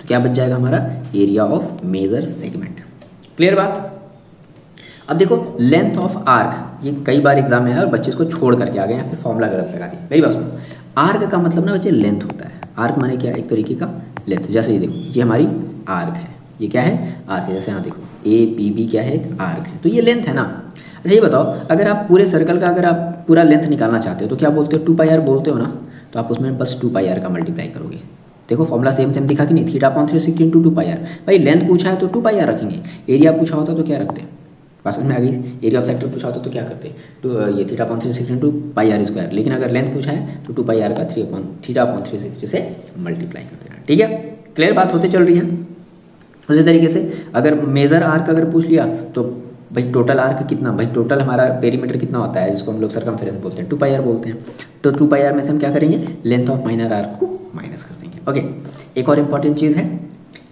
तो क्या बच जाएगा हमारा, area of major segment. Clear बात। अब देखो लेंथ ऑफ आर्क, ये कई बार एग्जाम में आया और बच्चे इसको छोड़ करके आ गए या फिर फॉर्मूला गलत लगा दिया। मेरी बात सुनो, आर्क का मतलब ना बच्चे लेंथ होता है। आर्क माने क्या, एक तरीके का लेंथ। जैसे ये देखो, ये हमारी आर्क है, ये क्या है, आर्क है। जैसे यहाँ देखो APB क्या है, एक आर्क है, तो ये लेंथ है ना। अच्छा ये बताओ, अगर आप पूरे सर्कल का अगर आप पूरा लेंथ निकालना चाहते हो तो क्या बोलते हो, 2πr बोलते हो ना। तो आप उसमें बस 2πr का मल्टीप्लाई करोगे। देखो फॉर्मूला सेम दिखा कि नहीं, θ/360 इंटू 2πr। भाई लेंथ पूछा है तो 2πr रखेंगे, एरिया पूछा होता तो क्या रखते हैं, बस में आ गई। एरिया ऑफ सेक्टर पूछा होता तो क्या करते, तो ये θ/360 इंटू πr स्क्वायर। लेकिन अगर लेंथ पूछा है तो 2πr का θ/360 से मल्टीप्लाई कर देना। ठीक है, क्लियर बात होते चल रही है। उसी तरीके से अगर मेजर आर्क अगर पूछ लिया तो भाई टोटल आर्क कितना, भाई टोटल हमारा पेरीमीटर कितना होता है, जिसको हम लोग सर्कमफेरेंस बोलते हैं, 2πr बोलते हैं। तो 2πr में से हम क्या करेंगे, लेंथ ऑफ माइनर आर्क को माइनस कर देंगे। ओके, एक और इंपॉर्टेंट चीज़ है,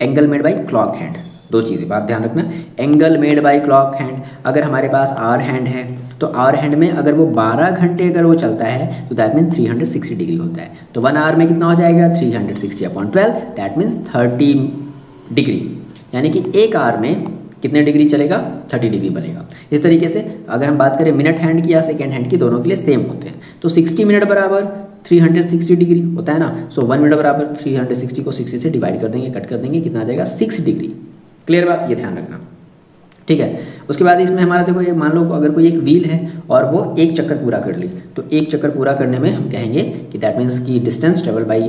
angle made by clock hand. दो चीज़ें बात ध्यान रखना, angle made by clock hand. अगर हमारे पास आवर हैंड है तो आवर हैंड में अगर वो 12 घंटे अगर वो चलता है तो दैट मीन 360 डिग्री होता है। तो 1 आवर में कितना हो जाएगा, 360/12, दैट मीन्स 30 डिग्री। यानी कि 1 आवर में कितने डिग्री चलेगा, 30 डिग्री बनेगा। इस तरीके से अगर हम बात करें मिनट हैंड की या सेकेंड हैंड की, दोनों के लिए सेम होते हैं। तो 60 मिनट बराबर 360 डिग्री होता है ना। सो 1 मिनट बराबर 360 को 60 से डिवाइड कर देंगे, कट कर देंगे, कितना आ जाएगा, 6 डिग्री। क्लियर बात, ये ध्यान रखना। ठीक है, उसके बाद इसमें हमारा देखो, ये मान लो अगर कोई एक व्हील है और वो एक चक्कर पूरा कर ली, तो एक चक्कर पूरा करने में हम कहेंगे कि दैट मीन्स कि डिस्टेंस ट्रेवल बाई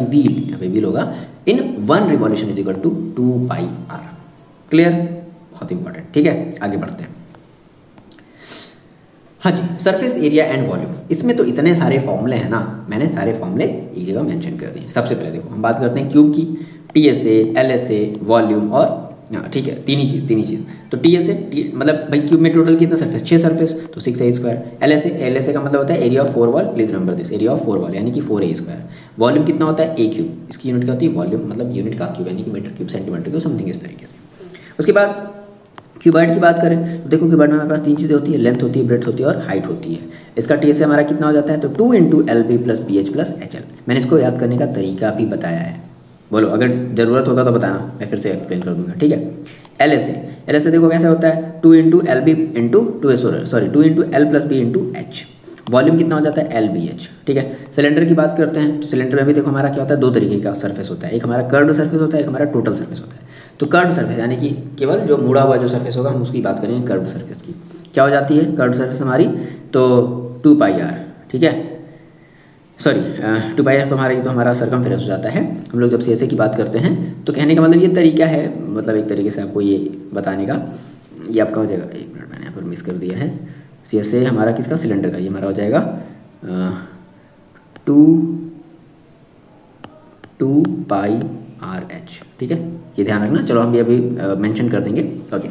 व्हील, यहाँ पे व्हील होगा, in 1 revolution is equal to 2πr। Clear, बहुत इंपॉर्टेंट। ठीक है, आगे बढ़ते हैं। हाँ जी, सरफेस एरिया एंड वॉल्यूम। इसमें तो इतने सारे फॉर्मूले हैं ना, मैंने सारे फॉर्मूले एक जगह मेंशन कर दिए। सबसे पहले देखो हम बात करते हैं क्यूब की, TSA, LSA, वॉल्यूम और ठीक है, तीन ही चीज़। तो TSA मतलब भाई क्यूब में टोटल कितना सरफेस, 6 सरफेस, तो 6a²। LSA का मतलब होता है area of 4 wall, please remember this, area of 4 wall यानी कि 4a²। वॉल्यूम कितना होता है, a क्यूब, इसकी यूनिट क्या होती है, वॉल्यूम मतलब यूनिट का क्यूब यानी कि metre cube, centimetre cube, something इस तरीके से। उसके बाद क्यूबॉइड की बात करें तो देखो क्यूबॉइड में हमारे पास 3 चीज़ें होती है, लेंथ होती है, ब्रेड्थ होती है और हाइट होती है। इसका TSA हमारा कितना हो जाता है, तो 2 into LB plus BH plus HL। मैंने इसको याद करने का तरीका भी बताया है, बोलो अगर ज़रूरत होगा तो बताना, मैं फिर से एक्सप्लेन कर दूंगा। ठीक है, LSA देखो कैसे होता है, 2 into LB into 2 into L plus B into H। Volume कितना हो जाता है LBH, ठीक है। सिलेंडर की बात करते हैं तो सिलेंडर में भी देखो हमारा क्या होता है, दो तरीके का सरफेस होता है, एक हमारा कर्व्ड सरफेस होता है, एक हमारा टोटल सरफेस होता है। तो कर्व्ड सरफेस यानी कि केवल जो मुड़ा हुआ जो सरफेस होगा हम उसकी बात करेंगे कर्व्ड सरफेस की। क्या हो जाती है कर्व्ड सरफेस हमारी, तो 2πr, ठीक है, सॉरी 2πr तो हमारा ये तो हमारा सर्कमफेरेंस हो जाता है। हम लोग जब CSA की बात करते हैं तो कहने का मतलब ये तरीका है, मतलब एक तरीके से आपको ये बताने का, ये आपका हो जाएगा, एक मिनट मैंने यहाँ पर मिस कर दिया है, CSA हमारा किसका, सिलेंडर का, ये हमारा हो जाएगा 2πRH, ठीक है, ये ध्यान रखना। चलो हम ये अभी मेंशन कर देंगे, ओके।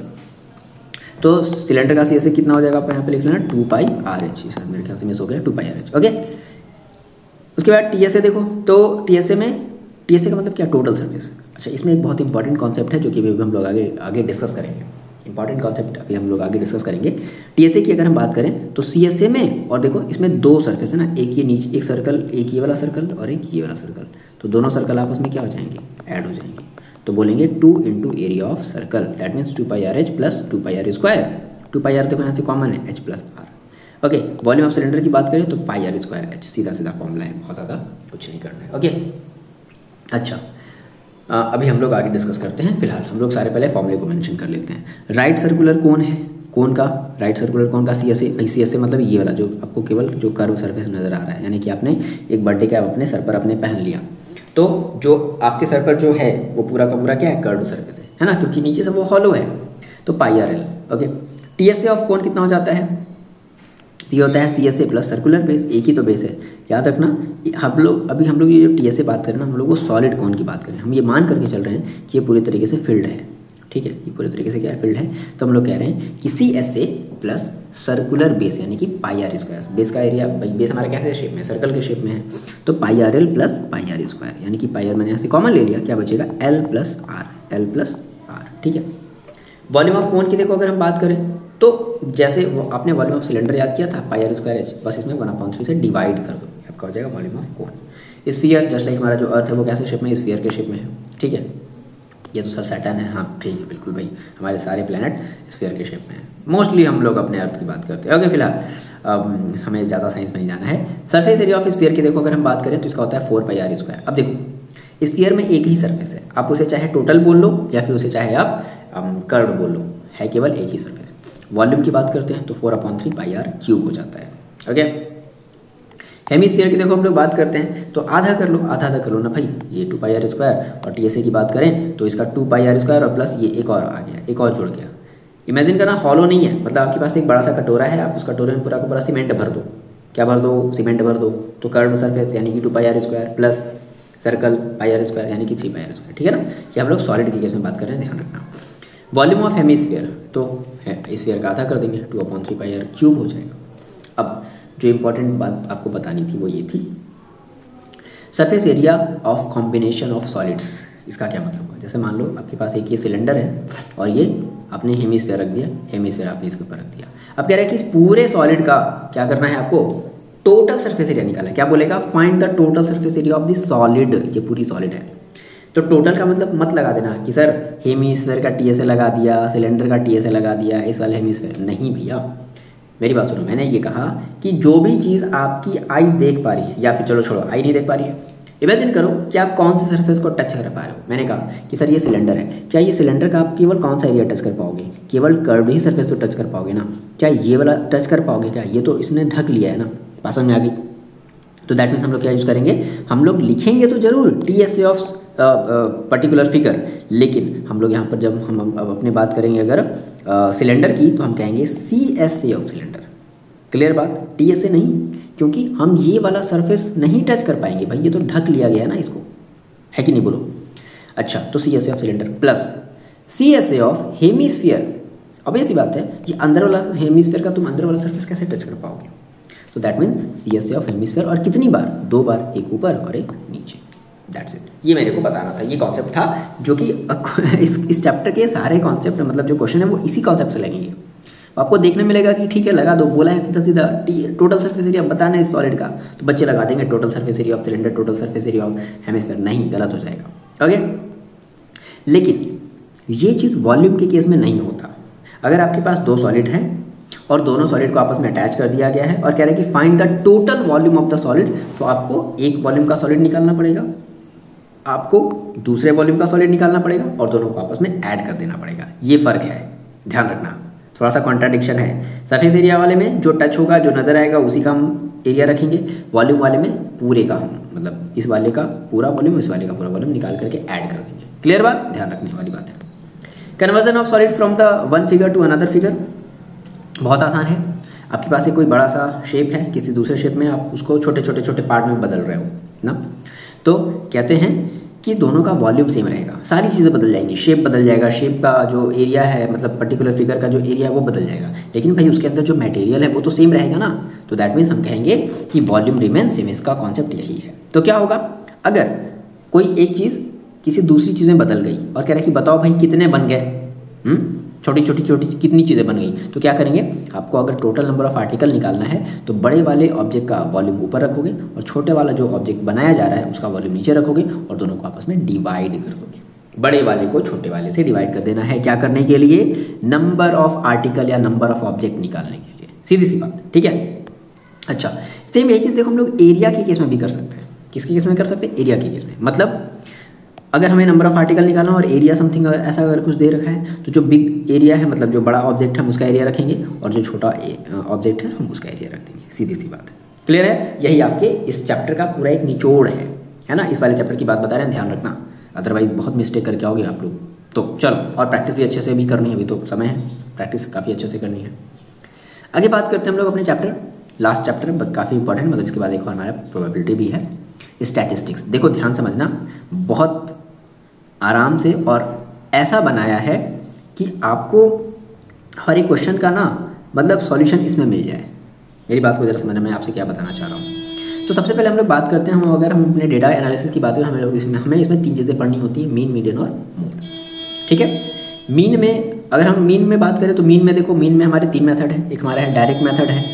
तो सिलेंडर का CSA कितना हो जाएगा, आप यहाँ पे लिख लेना 2πRH, शायद मेरे ख्याल से मिस हो गया, 2πRH, ओके। उसके बाद TSA देखो, तो TSA का मतलब क्या, टोटल सर्फेस। अच्छा, इसमें एक बहुत इंपॉर्टेंट कॉन्सेप्ट है जो कि अभी हम लोग आगे डिस्कस करेंगे, इंपॉर्टेंट कॉन्सेप्ट अभी हम लोग आगे डिस्कस करेंगे। TSA की अगर हम बात करें तो CSA में, और देखो इसमें दो सरफेस है ना, एक ये नीचे एक सर्कल, एक ये वाला सर्कल और एक ये वाला सर्कल, तो दोनों सर्कल आपस में क्या हो जाएंगे, ऐड हो जाएंगे। तो बोलेंगे 2 × area of circle, that means 2πRH + 2πr²। 2πr देखो यहाँ से कॉमन है, H+R, okay. Volume of cylinder की बात करें तो πr²H, सीधा फॉर्मूला है, बहुत ज़्यादा कुछ नहीं करना है, ओके। अच्छा, अभी हम लोग आगे डिस्कस करते हैं, फिलहाल हम लोग सारे पहले फॉर्मूले को मेंशन कर लेते हैं। राइट सर्कुलर कोन है, कोन का राइट सर्कुलर कोन का CSA, भाई CSA मतलब ये वाला जो आपको केवल जो कर्व सरफेस नज़र आ रहा है, यानी कि आपने एक बर्थडे कैप अपने सर पर अपने पहन लिया, तो जो आपके सर पर जो है वो पूरा का पूरा क्या है, कर्व सरफेस है ना, क्योंकि नीचे से वो हॉलो है, तो πRL, okay. TSA of cone कितना हो जाता है, ये होता है CSA + सर्कुलर बेस, एक ही तो बेस है, याद रखना। हम लोग ये जो TSA बात करें ना, हम लोग वो सॉलिड कोन की बात करें, हम ये मान करके चल रहे हैं कि ये पूरी तरीके से फिल्ड है, ठीक है, ये पूरी तरीके से क्या है, फिल्ड है। तो हम लोग कह रहे हैं कि CSA + सर्कुलर बेस यानी कि πr², बेस का एरिया, बेस हमारा कैसे शेप में, सर्कल के शेप में है, तो πRL + πr², यानी कि πr मैंने यहाँ से कॉमन ले लिया, क्या बचेगा, L+R, ठीक है। वॉल्यूम ऑफ कोन की देखो अगर हम बात करें तो जैसे वो आपने वॉल्यूम ऑफ सिलेंडर याद किया था πr²H, बस इसमें 1/3 से डिवाइड कर दो, आपका हो जाएगा volume of cone. Sphere just like हमारा जो अर्थ है वो कैसे शेप में, स्फीयर के शेप में है, ठीक है। ये तो सर सैटर्न है, हाँ ठीक है, बिल्कुल भाई, हमारे सारे प्लैनेट स्फीयर के शेप में है, मोस्टली हम लोग अपने अर्थ की बात करते हैं, ओके। फिलहाल हमें ज़्यादा साइंस में नहीं जाना है। सरफेस एरिया ऑफ स्फीयर की देखो अगर हम बात करें तो इसका होता है 4πr²। अब देखो स्फीयर में एक ही सरफेस है, आप उसे चाहे टोटल बोल लो या फिर उसे चाहे आप कर्व बोल लो, है केवल एक ही सरफेस। वॉल्यूम की बात करते हैं तो 4/3 πr³ हो जाता है, ओके। हेमिस्फीयर की देखो हम लोग बात करते हैं तो आधा कर लो, आधा कर लो ना भाई, ये 2πr², और TSA की बात करें तो इसका 2πr² और प्लस ये एक और आ गया, एक और जुड़ गया। इमेजिन करना हॉलो नहीं है, मतलब आपके पास एक बड़ा सा कटोरा है, आप उस कटोरे में पूरा का पूरा सीमेंट भर दो, क्या भर दो, सीमेंट भर दो, तो कर्व सरफेस यानी कि 2πr² प्लस सर्कल πr² यानी कि 3πr², ठीक है ना। ये हम लोग सॉलिड के केस में बात कर रहे हैं, ध्यान रखना। वॉल्यूम ऑफ हेमिस्फीयर तो स्फीयर का आधा कर देंगे, 2/3 πr³ हो जाएगा। अब जो इंपॉर्टेंट बात आपको बतानी थी वो ये थी, surface area of combination of solids, इसका क्या मतलब हुआ। जैसे मान लो आपके पास एक ये सिलेंडर है और ये आपने हेमिस्फीयर रख दिया, हेमिस्फीयर आपने इसके ऊपर रख दिया। अब कह रहा है कि इस पूरे सॉलिड का क्या करना है आपको, टोटल सरफेस एरिया निकालना है। क्या बोलेगा, find the total surface area of the solid, ये पूरी सॉलिड है। तो टोटल का मतलब मत लगा देना कि सर हेमिस्फीयर का TSA लगा दिया, सिलेंडर का TSA लगा दिया, इस वाले हेमिस्फीयर, नहीं भैया मेरी बात सुनो। मैंने ये कहा कि जो भी चीज़ आपकी आई देख पा रही है, या फिर चलो छोड़ो आई नहीं देख पा रही है, इमेजिन करो कि आप कौन से सरफेस को टच कर पा रहे हो। मैंने कहा कि सर ये सिलेंडर है, क्या ये सिलेंडर का आप केवल कौन सा एरिया टच कर पाओगे, केवल कर्व ही सरफेस तो टच कर पाओगे ना, क्या ये वाला टच कर पाओगे, क्या ये तो इसने ढक लिया है ना, पास में आ गई। तो दैट मीन्स हम लोग क्या यूज़ करेंगे, हम लोग लिखेंगे तो जरूर TSA ऑफ पर्टिकुलर फिगर, लेकिन हम लोग यहाँ पर जब हम अब अपने बात करेंगे अगर सिलेंडर की तो हम कहेंगे CSA ऑफ सिलेंडर। क्लियर बात, TSA नहीं, क्योंकि हम ये वाला सरफेस नहीं टच कर पाएंगे भाई, ये तो ढक लिया गया है ना इसको, है कि नहीं बोलो। अच्छा, तो CSA of cylinder plus CSA of hemisphere. अब ऐसी बात है कि अंदर वाला हेमिस्फीयर का तुम अंदर वाला सरफेस कैसे टच कर पाओगे, तो that mean CSA of hemisphere, और कितनी बार, 2 बार, एक ऊपर और एक नीचे, दैट्स इट। ये मेरे को बताना था, ये कॉन्सेप्ट था जो कि इस चैप्टर के सारे कॉन्सेप्ट मतलब जो क्वेश्चन है वो इसी कॉन्सेप्ट से लगेंगे। आपको देखने मिलेगा कि ठीक है लगा दो, बोला है सीधा सीधा टोटल सरफेस एरिया बताना है इस सॉलिड का, तो बच्चे लगा देंगे total surface area of cylinder, total surface area of hemisphere, नहीं, गलत हो जाएगा, ओके। लेकिन ये चीज़ वॉल्यूम के केस में नहीं होता। अगर आपके पास 2 सॉलिड हैं और दोनों सॉलिड को आपस में अटैच कर दिया गया है और कह रहा है कि find the total volume of the solid. तो आपको एक वॉल्यूम का सॉलिड निकालना पड़ेगा, आपको दूसरे वॉल्यूम का सॉलिड निकालना पड़ेगा और दोनों को आपस में ऐड कर देना पड़ेगा। ये फ़र्क है, ध्यान रखना, थोड़ा सा कॉन्ट्राडिक्शन है। सरफेस एरिया वाले में जो टच होगा, जो नज़र आएगा, उसी का हम एरिया रखेंगे। वॉल्यूम वाले में पूरे का हम मतलब इस वाले का पूरा वॉल्यूम, इस वाले का पूरा वॉल्यूम निकाल करके ऐड कर देंगे। क्लियर बात, ध्यान रखने वाली बात है। Conversion of solid from the one figure to another figure बहुत आसान है। आपके पास एक कोई बड़ा सा शेप है, किसी दूसरे शेप में आप उसको छोटे छोटे छोटे पार्ट में बदल रहे हो ना, तो कहते हैं कि दोनों का वॉल्यूम सेम रहेगा, सारी चीज़ें बदल जाएंगी, शेप बदल जाएगा, शेप का जो एरिया है मतलब पर्टिकुलर फिगर का जो एरिया है वो बदल जाएगा, लेकिन भाई उसके अंदर जो मटेरियल है वो तो सेम रहेगा ना। तो दैट मीन्स हम कहेंगे कि वॉल्यूम रिमेन सेम। इसका कॉन्सेप्ट यही है। तो क्या होगा, अगर कोई एक चीज़ किसी दूसरी चीज़ में बदल गई और कह रहा है कि बताओ भाई कितने बन गए, छोटी छोटी छोटी कितनी चीज़ें बन गई, तो क्या करेंगे, आपको अगर टोटल नंबर ऑफ आर्टिकल निकालना है तो बड़े वाले ऑब्जेक्ट का वॉल्यूम ऊपर रखोगे और छोटे वाला जो ऑब्जेक्ट बनाया जा रहा है उसका वॉल्यूम नीचे रखोगे और दोनों को आपस में डिवाइड कर दोगे। बड़े वाले को छोटे वाले से डिवाइड कर देना है, क्या करने के लिए, नंबर ऑफ आर्टिकल या नंबर ऑफ ऑब्जेक्ट निकालने के लिए। सीधी सी बात, ठीक है। अच्छा, सेम यही चीज़ देखो हम लोग एरिया के केस में भी कर सकते हैं। किसके केस में कर सकते हैं, एरिया के केस में। मतलब अगर हमें नंबर ऑफ आर्टिकल निकालना और एरिया समथिंग ऐसा अगर कुछ दे रखा है तो जो बिग एरिया है मतलब जो बड़ा ऑब्जेक्ट है हम उसका एरिया रखेंगे और जो छोटा ऑब्जेक्ट है हम उसका एरिया रख देंगे। सीधी सी बात है, क्लियर है। यही आपके इस चैप्टर का पूरा एक निचोड़ है ना। इस वाले चैप्टर की बात बता रहे हैं, ध्यान रखना, अदरवाइज बहुत मिस्टेक करके आओगे आप लोग। तो चलो, और प्रैक्टिस भी अच्छे से भी करनी है, अभी तो समय है, प्रैक्टिस काफ़ी अच्छे से करनी है। आगे बात करते हैं हम लोग अपने चैप्टर, लास्ट चैप्टर काफ़ी इंपॉर्टेंट, मतलब इसके बाद एक और हमारा प्रोबेबिलिटी भी है, स्टैटिस्टिक्स। देखो ध्यान समझना, बहुत आराम से और ऐसा बनाया है कि आपको हर एक क्वेश्चन का ना मतलब सॉल्यूशन इसमें मिल जाए। मेरी बात को जरा समझना, मैं आपसे क्या बताना चाह रहा हूँ। तो सबसे पहले हम लोग बात करते हैं, अगर हम अपने डेटा एनालिसिस की बात करें, हमें इसमें 3 चीज़ें पढ़नी होती हैं, मीन, मीडियन और मोड। ठीक है। मीन में अगर हम मीन में बात करें तो मीन में देखो, मीन में हमारे 3 मेथड है। एक हमारा है डायरेक्ट मेथड है,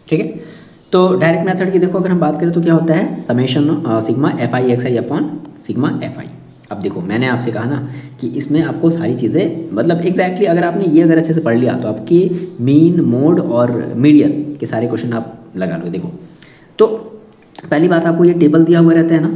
ठीक है। तो डायरेक्ट मेथड की देखो अगर हम बात करें तो क्या होता है, summation sigma F I x I upon sigma F I. अब देखो मैंने आपसे कहा ना कि इसमें आपको सारी चीज़ें मतलब एग्जैक्टली अगर आपने ये अगर अच्छे से पढ़ लिया तो आपकी मीन, मोड और मीडियन के सारे क्वेश्चन आप लगा लो। देखो तो पहली बात, आपको ये टेबल दिया हुआ रहता है ना,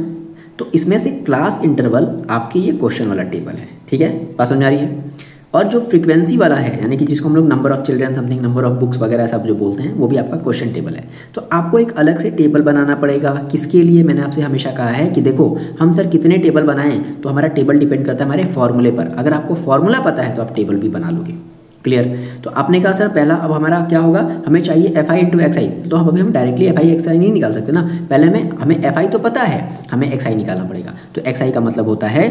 तो इसमें से क्लास इंटरवल आपकी ये क्वेश्चन वाला टेबल है, ठीक है, बात समझ आ रही है। और जो फ्रीक्वेंसी वाला है यानी कि जिसको हम लोग number of children something, number of books वगैरह सब जो बोलते हैं, वो भी आपका क्वेश्चन टेबल है। तो आपको एक अलग से टेबल बनाना पड़ेगा। किसके लिए, मैंने आपसे हमेशा कहा है कि देखो हम सर कितने टेबल बनाएं, तो हमारा टेबल डिपेंड करता है हमारे फॉर्मूले पर। अगर आपको फॉर्मूला पता है तो आप टेबल भी बना लोगे। क्लियर। तो आपने कहा सर पहला अब हमारा क्या होगा, हमें चाहिए एफ आई इंटू एक्स आई। तो अभी हम डायरेक्टली एफ आई एक्स आई नहीं निकाल सकते ना, पहले हमें एफ आई तो पता है, हमें एक्स आई निकालना पड़ेगा। तो एक्स आई का मतलब होता है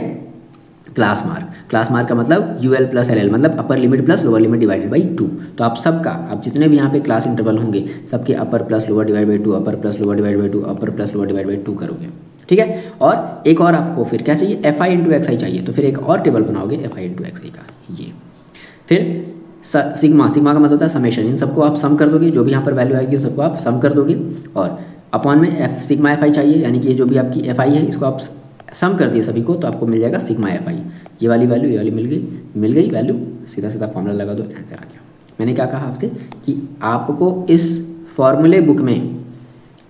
क्लास मार्क। क्लास मार्क का मतलब यूएल प्लस एल एल, मतलब upper limit plus lower limit divided by 2। तो आप सबका, आप जितने भी यहाँ पे क्लास इंटरवल होंगे सबके अपर plus lower divide by 2, upper plus lower divide by 2, upper plus lower divide by 2 करोगे, ठीक है। और एक और आपको फिर क्या चाहिए, एफ आई इंटू एक्स आई चाहिए। तो फिर एक और टेबल बनाओगे एफ आई इंटू एक्स आई का, ये। फिर सिग्मा, सिग्मा का मतलब होता है समेशन। इन सबको आप सम कर दोगे, जो भी यहाँ पर वैल्यू आएगी उस सबको आप सम कर दोगे। और अपॉन में सिग्मा एफ आई चाहिए, यानी कि जो भी आपकी एफ आई है इसको आप सम कर दिए सभी को, तो आपको मिल जाएगा सिग्मा एफ आई। ये वाली वैल्यू, ये वाली मिल गई वैल्यू, सीधा सीधा फॉर्मूला लगा दो, आंसर आ गया। मैंने क्या कहा आपसे कि आपको इस फॉर्मूले बुक में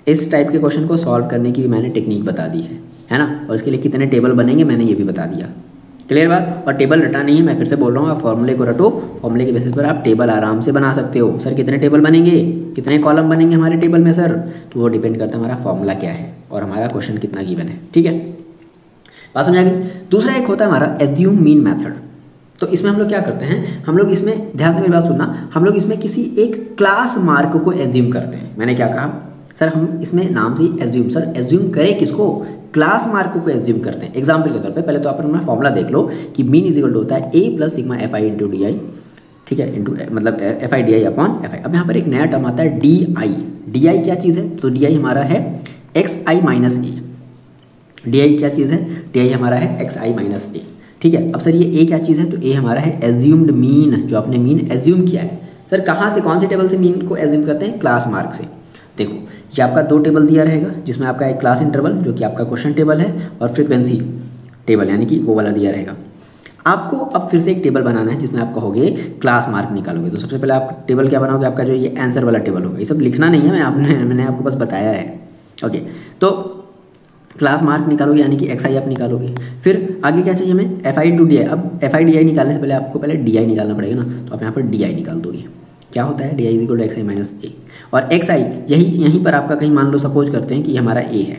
इस टाइप के क्वेश्चन को सॉल्व करने की मैंने टेक्निक बता दी है ना। और इसके लिए कितने टेबल बनेंगे मैंने ये भी बता दिया। क्लियर बात। और टेबल रटा नहीं है, मैं फिर से बोल रहा हूँ, आप फॉर्मूले को रटो, फॉर्मूले के बेसिस पर आप टेबल आराम से बना सकते हो। सर कितने टेबल बनेंगे, कितने कॉलम बनेंगे हमारे टेबल में सर, तो वो डिपेंड करता है हमारा फॉर्मूला क्या है और हमारा क्वेश्चन कितना गिवन है, ठीक है, बात समझ आ गई। दूसरा एक होता है हमारा एज्यूम मीन मेथड। तो इसमें हम लोग क्या करते हैं, हम लोग इसमें ध्यान से मेरी बात सुनना, हम लोग इसमें किसी एक क्लास मार्क को एज्यूम करते हैं। मैंने क्या कहा सर, हम इसमें नाम से ही एज्यूम, सर एज्यूम करें किसको, क्लास मार्क को एज्यूम करते हैं। एग्जाम्पल के तौर पे पहले तो आप अपना फॉर्मूला देख लो कि मीन इज इक्वल टू होता है A plus sigma F I into D I, ठीक है, इंटू मतलब F I D I upon F I. अब यहाँ पर एक नया टर्म आता है डी आई। डी आई क्या चीज़ है, तो डी आई हमारा है x I minus A. D I क्या चीज़ है, डी आई हमारा है एक्स आई माइनस ए, ठीक है। अब सर ये ए क्या चीज़ है, तो ए हमारा है एज्यूम्ड मीन, जो आपने मीन एज्यूम किया है। सर कहाँ से, कौन से टेबल से मीन को एज्यूम करते हैं, क्लास मार्क से। देखो ये आपका 2 टेबल दिया रहेगा, जिसमें आपका एक क्लास इंटरवल जो कि आपका क्वेश्चन टेबल है और फ्रीक्वेंसी टेबल यानी कि वो वाला दिया रहेगा। आपको अब फिर से एक टेबल बनाना है जिसमें आप कहोगे क्लास मार्क निकालोगे। तो सबसे पहले आप टेबल क्या बनाओगे, आपका जो ये आंसर वाला टेबल होगा। ये सब लिखना नहीं है, मैंने आपको बस बताया है। ओके, तो क्लास मार्क निकालोगे यानी कि XIF निकालोगे। फिर आगे क्या चाहिए हमें, FI इंटू DI। अब FI DI निकालने से पहले आपको पहले DI निकालना पड़ेगा ना, तो आप यहाँ पर DI निकाल दोगे। क्या होता है, DI equal to XI minus A। और XI यहीं पर आपका कहीं मान लो सपोज करते हैं कि ये हमारा A है,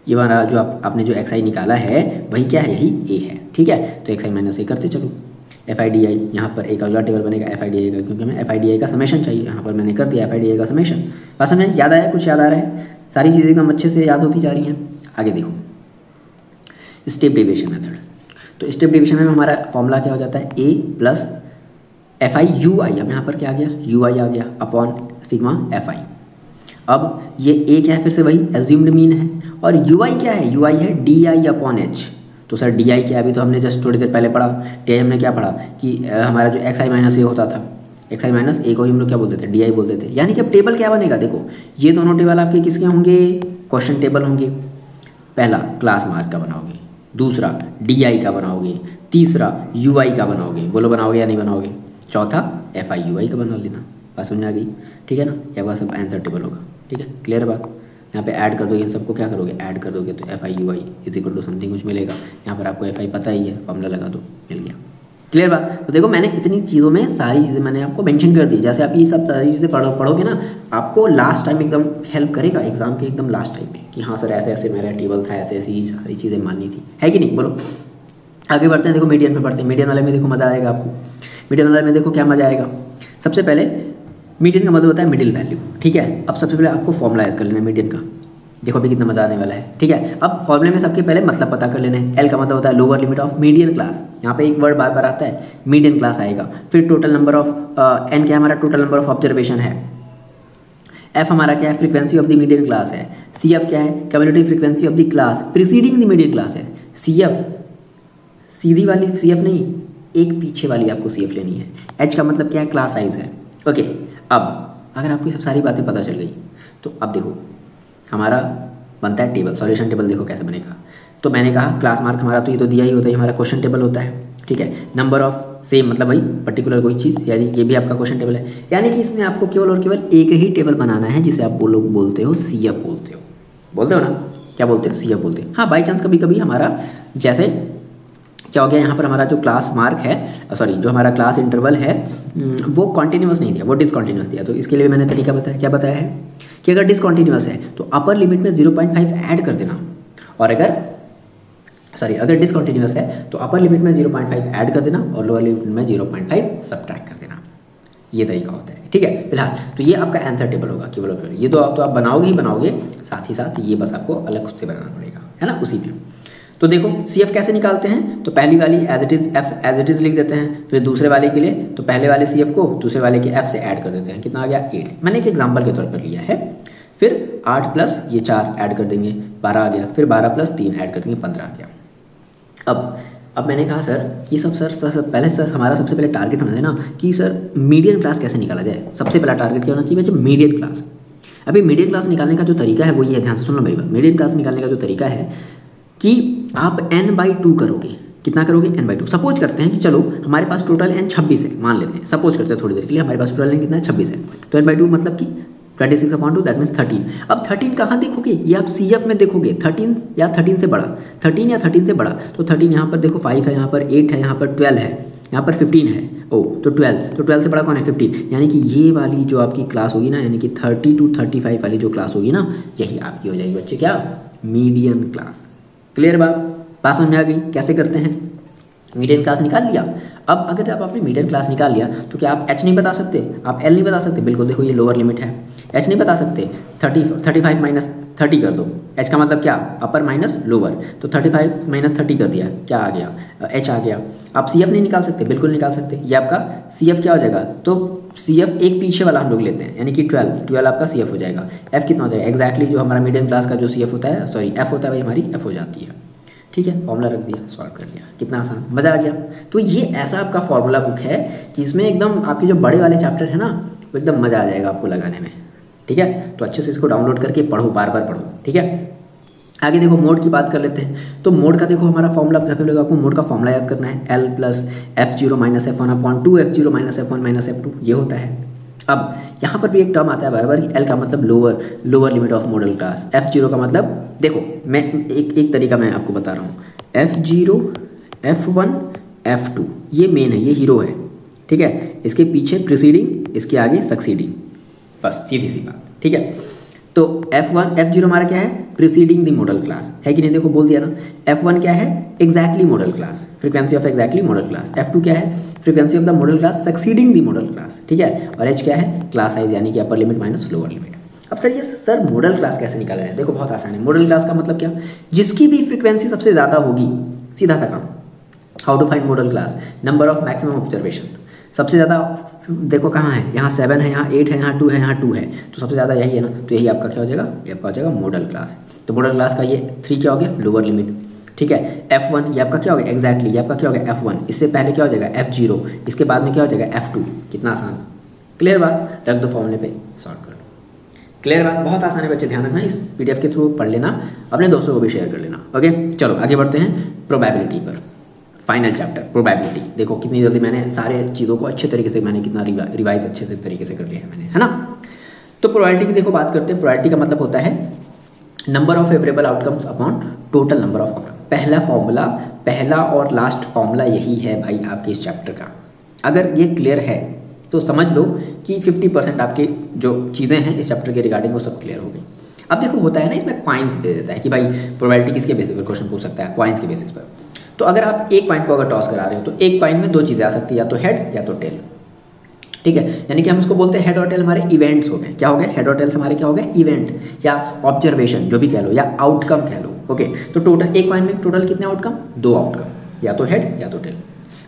ये हमारा जो आपने जो XI निकाला है वही क्या है, यही A है। ठीक है, तो XI माइनस A करते चलो। FI DI यहाँ पर एक अगला टेबल बनेगा FI DI का, क्योंकि हमें FI DI का समेशन चाहिए। यहाँ पर मैंने कर दिया FI DI का समेशन। बस हमें याद आया, कुछ याद आ रहा है, सारी चीज़ें एकदम अच्छे से याद होती जा रही हैं। आगे देखो स्टेप डेविएशन मेथड। तो स्टेप डेविएशन में हमारा फॉर्मूला क्या हो जाता है, A प्लस FI UI। अब यहाँ पर क्या आ गया, UI आ गया अपॉन सिग्मा FI। अब ये A क्या है, फिर से वही एज्यूम्ड मीन है। और UI क्या है, UI है DI अपॉन H। तो सर DI क्या है, अभी तो हमने जस्ट थोड़ी देर पहले पढ़ा। DI हमने क्या पढ़ा कि हमारा जो XI माइनस A होता था, XI माइनस A को ही हम लोग क्या बोलते थे, DI बोलते थे। यानी कि अब टेबल क्या बनेगा, देखो ये दोनों टेबल आपके किसके होंगे, क्वेश्चन टेबल होंगे। पहला क्लास मार्क का बनाओगे, दूसरा DI का बनाओगे, तीसरा UI का बनाओगे। बोलो बनाओगे या नहीं बनाओगे। चौथा FI UI का बना लेना। बात समझ आ गई, ठीक है ना। ये आपका सब आंसर टेबल होगा, ठीक है, क्लियर बात। यहाँ पे ऐड कर दोगे, इन सबको क्या करोगे, ऐड कर दोगे तो FI UI is equal to something कुछ मिलेगा। यहाँ पर आपको FI पता ही है, फॉर्मूला लगा दो, मिल गया, क्लियर बात। तो देखो मैंने इतनी चीज़ों में सारी चीज़ें मैंने आपको मेंशन कर दी। जैसे आप ये सब सारी चीज़ें पढ़ोगे ना, आपको लास्ट टाइम एकदम हेल्प करेगा एग्जाम के एकदम लास्ट टाइम में, कि हाँ सर ऐसे ऐसे मेरा टेबल था, ऐसे ऐसी सारी चीज़ें माननी थी, है कि नहीं। बोलो आगे बढ़ते हैं। देखो मीडियन पे पढ़ते हैं। मीडियन वाले में देखो मज़ा आएगा आपको। मीडियन वाले में देखो क्या मज़ा आएगा। सबसे पहले मीडियन का मतलब होता है मिडिल वैल्यू, ठीक है। अब सबसे पहले आपको फॉर्मूला याद कर लेना है मीडियन का। देखो अभी कितना मजा आने वाला है, ठीक है। अब फॉर्मूले में सबके पहले मतलब पता कर लेना है। L का मतलब होता है lower limit of median class. यहाँ पे एक वर्ड बार बार आता है, मीडियन क्लास आएगा। फिर टोटल नंबर ऑफ N क्या हमारा टोटल नंबर ऑफ ऑब्जर्वेशन है। F हमारा क्या है, frequency of the median class है। CF क्या है, cumulative frequency of the class preceding the median class है। CF सीधी वाली CF नहीं, एक पीछे वाली आपको CF लेनी है। H का मतलब क्या है, क्लास साइज है। ओके, अब अगर आपको सब सारी बातें पता चल गई तो अब देखो हमारा बनता है टेबल, सॉल्यूशन टेबल। देखो कैसे बनेगा। तो मैंने कहा क्लास मार्क हमारा तो ये तो दिया ही होता है, हमारा क्वेश्चन टेबल होता है, ठीक है। नंबर ऑफ सेम मतलब भाई पर्टिकुलर कोई चीज़, यानी ये भी आपका क्वेश्चन टेबल है। यानी कि इसमें आपको केवल और केवल एक ही टेबल बनाना है जिसे आप लोग बोलते हो CF बोलते हो ना, क्या बोलते हो, CF बोलते हैं। हाँ बाई चांस कभी कभी हमारा जैसे क्या हो गया, यहाँ पर हमारा जो क्लास मार्क है, सॉरी जो हमारा क्लास इंटरवल है वो कॉन्टिन्यूस नहीं दिया, वो डिसकॉन्टिन्यूस दिया। तो इसके लिए मैंने तरीका बताया, क्या बताया है कि अगर डिसकॉन्टिन्यूस है तो अपर लिमिट में 0.5 ऐड कर देना, और अगर डिसकॉन्टिन्यूस है तो अपर लिमिट में 0.5 ऐड कर देना और लोअर लिमिट में 0.5 सब्ट्रैक्ट कर देना। ये तरीका होता है, ठीक है। फिलहाल तो ये आपका आंसर टेबल होगा केवल। ये तो आप बनाओगे ही बनाओगे, साथ ही साथ ये बस आपको अलग खुद से बनाना पड़ेगा, है ना, उसी में। तो देखो CF कैसे निकालते हैं, तो पहली वाली as it is F as it is लिख देते हैं। फिर दूसरे वाले के लिए तो पहले वाले CF को दूसरे वाले के F से ऐड कर देते हैं। कितना आ गया, 8। मैंने एक एग्जांपल के तौर पर लिया है। फिर 8 प्लस ये 4 ऐड कर देंगे, 12 आ गया। फिर 12 प्लस 3 ऐड कर देंगे, 15 आ गया। अब मैंने कहा सर कि पहले हमारा सबसे पहले टारगेट होना है ना कि सर मीडियन क्लास कैसे निकाला जाए। सबसे पहला टारगेट क्या होना चाहिए बच्चे, मीडियन क्लास। अभी मीडियन क्लास निकालने का जो तरीका है वो ये है, ध्यान से सुन लो मेरी बात। मीडियन क्लास निकालने का जो तरीका है कि आप n/2 करोगे। कितना करोगे, n/2। सपोज करते हैं कि चलो हमारे पास टोटल n 26 है, मान लेते हैं, सपोज करते हैं थोड़ी देर के लिए हमारे पास टोटल n कितना है, 26 है। तो n/2 मतलब कि 26/2 दैट मीन्स 13। अब 13 कहाँ देखोगे, ये आप CF में देखोगे। 13 या 13 से बड़ा, 13 या 13 से बड़ा। तो 13 यहाँ पर देखो 5 है, यहाँ पर 8 है, यहाँ पर 12 है, यहाँ पर 15 है। तो 12 से बड़ा कौन है, 15। यानी कि ये वाली जो आपकी क्लास होगी ना, यानी कि 30 to 35 वाली जो क्लास होगी ना, यही आपकी हो जाएगी बच्चे क्या, मीडियन क्लास। क्लियर बात समझ में आ गई। कैसे करते हैं, मीडियन क्लास निकाल लिया। अब अगर आप आपने मीडियन क्लास निकाल लिया तो क्या आप H नहीं बता सकते, आप L नहीं बता सकते। बिल्कुल, देखो ये लोअर लिमिट है, H नहीं बता सकते। 35 माइनस 30 कर दो। H का मतलब क्या, अपर माइनस लोअर। तो 35 माइनस 30 कर दिया, क्या आ गया, H आ गया। आप CF नहीं निकाल सकते, बिल्कुल निकाल सकते। ये आपका CF क्या हो जाएगा, तो CF एक पीछे वाला हम लोग लेते हैं, यानी कि 12 आपका CF हो जाएगा। F कितना हो जाएगा, एग्जैक्टली जो हमारा मीडियन क्लास का जो CF होता है, सॉरी F होता है, वही हमारी F हो जाती है। ठीक है, फॉर्मूला रख दिया, सॉल्व कर लिया, कितना आसान, मज़ा आ गया। तो ये ऐसा आपका फॉर्मूला बुक है कि इसमें एकदम आपके जो बड़े वाले चैप्टर है ना, वो एकदम मज़ा आ जाएगा आपको लगाने में। ठीक है, तो अच्छे से इसको डाउनलोड करके पढ़ो, बार बार पढ़ो। ठीक है, आगे देखो मोड की बात कर लेते हैं। तो मोड का देखो हमारा फॉर्मूला, सबसे पहले आपको मोड का फॉर्मूला याद करना है, L plus F0 minus F1 upon 2 F0 minus F1 minus F2, ये होता है। अब यहाँ पर भी एक टर्म आता है बराबर, L का मतलब lower limit of model class, F0 का मतलब देखो मैं एक तरीका मैं आपको बता रहा हूँ, F0 F1 F2 ये मेन है, ये हीरो है, ठीक है, इसके पीछे प्रीसीडिंग, इसके आगे सक्सीडिंग, बस सीधी सी बात, ठीक है। तो F0 हमारा क्या है, प्रीसीडिंग द मॉडल क्लास, है कि नहीं, देखो बोल दिया ना। F1 क्या है, exactly model class, frequency of exactly model class. F2 क्या है, frequency of the model class succeeding the model class, ठीक है। और H क्या है, क्लास साइज यानी कि upper limit minus lower limit. अब सर ये सर मॉडल क्लास कैसे निकाला है, देखो बहुत आसान है। मॉडल क्लास का मतलब क्या, जिसकी भी फ्रीक्वेंसी सबसे ज़्यादा होगी, सीधा सा काम। How to find modal class, number of maximum observation, सबसे ज़्यादा देखो कहाँ है, यहाँ 7 है, यहाँ 8 है, यहाँ 2 है, यहाँ 2 है, तो सबसे ज़्यादा यही है ना, तो यही आपका क्या हो जाएगा, ये आपका हो जाएगा मॉडल क्लास। तो मॉडल क्लास का ये 3 क्या हो गया, लोअर लिमिट, ठीक है। F1 ये आपका क्या हो गया, एग्जैक्टली ये आपका क्या हो गया F1, इससे पहले क्या हो जाएगा F0, इसके बाद में क्या हो जाएगा F2, कितना आसान, क्लियर बात, रख दो फॉर्मूले पे, सॉल्व कर लो, क्लियर बात, बहुत आसान है बच्चे, ध्यान रखना, इस PDF के थ्रू पढ़ लेना, अपने दोस्तों को भी शेयर कर लेना, ओके। चलो आगे बढ़ते हैं प्रोबेबिलिटी पर, फाइनल चैप्टर प्रोबेबिलिटी। देखो कितनी जल्दी मैंने सारे चीज़ों को अच्छे तरीके से मैंने कितना रिवाइज अच्छे से तरीके से कर लिया है मैंने, है ना। तो प्रोबेबिलिटी की देखो बात करते हैं। प्रोबेबिलिटी का मतलब होता है number of favourable outcomes upon total number of outcome. पहला फॉर्मूला, पहला और लास्ट फॉर्मूला यही है भाई आपके इस चैप्टर का। अगर ये क्लियर है तो समझ लो कि 50% आपके जो चीज़ें हैं इस चैप्टर के रिगार्डिंग वो सब क्लियर हो गई। अब देखो होता है ना, इसमें क्वाइंस दे देता है कि भाई प्रोबेबिलिटी किसके बेसिस पर क्वेश्चन पूछ सकता है, क्वाइंस के बेसिस पर। तो अगर आप एक पॉइंट को अगर टॉस करा रहे हो तो एक पॉइंट में 2 चीज़ें आ सकती है, या तो हेड या तो टेल, ठीक है। यानी कि हम उसको बोलते हैं हेड और टेल हमारे इवेंट्स हो गए, क्या हो गए, हेड और टेल्स हमारे क्या हो गए, इवेंट या ऑब्जर्वेशन जो भी कह लो, या आउटकम कह लो, ओके। तो टोटल एक पॉइंट में टोटल कितने आउटकम, 2 आउटकम, या तो हेड या तो टेल,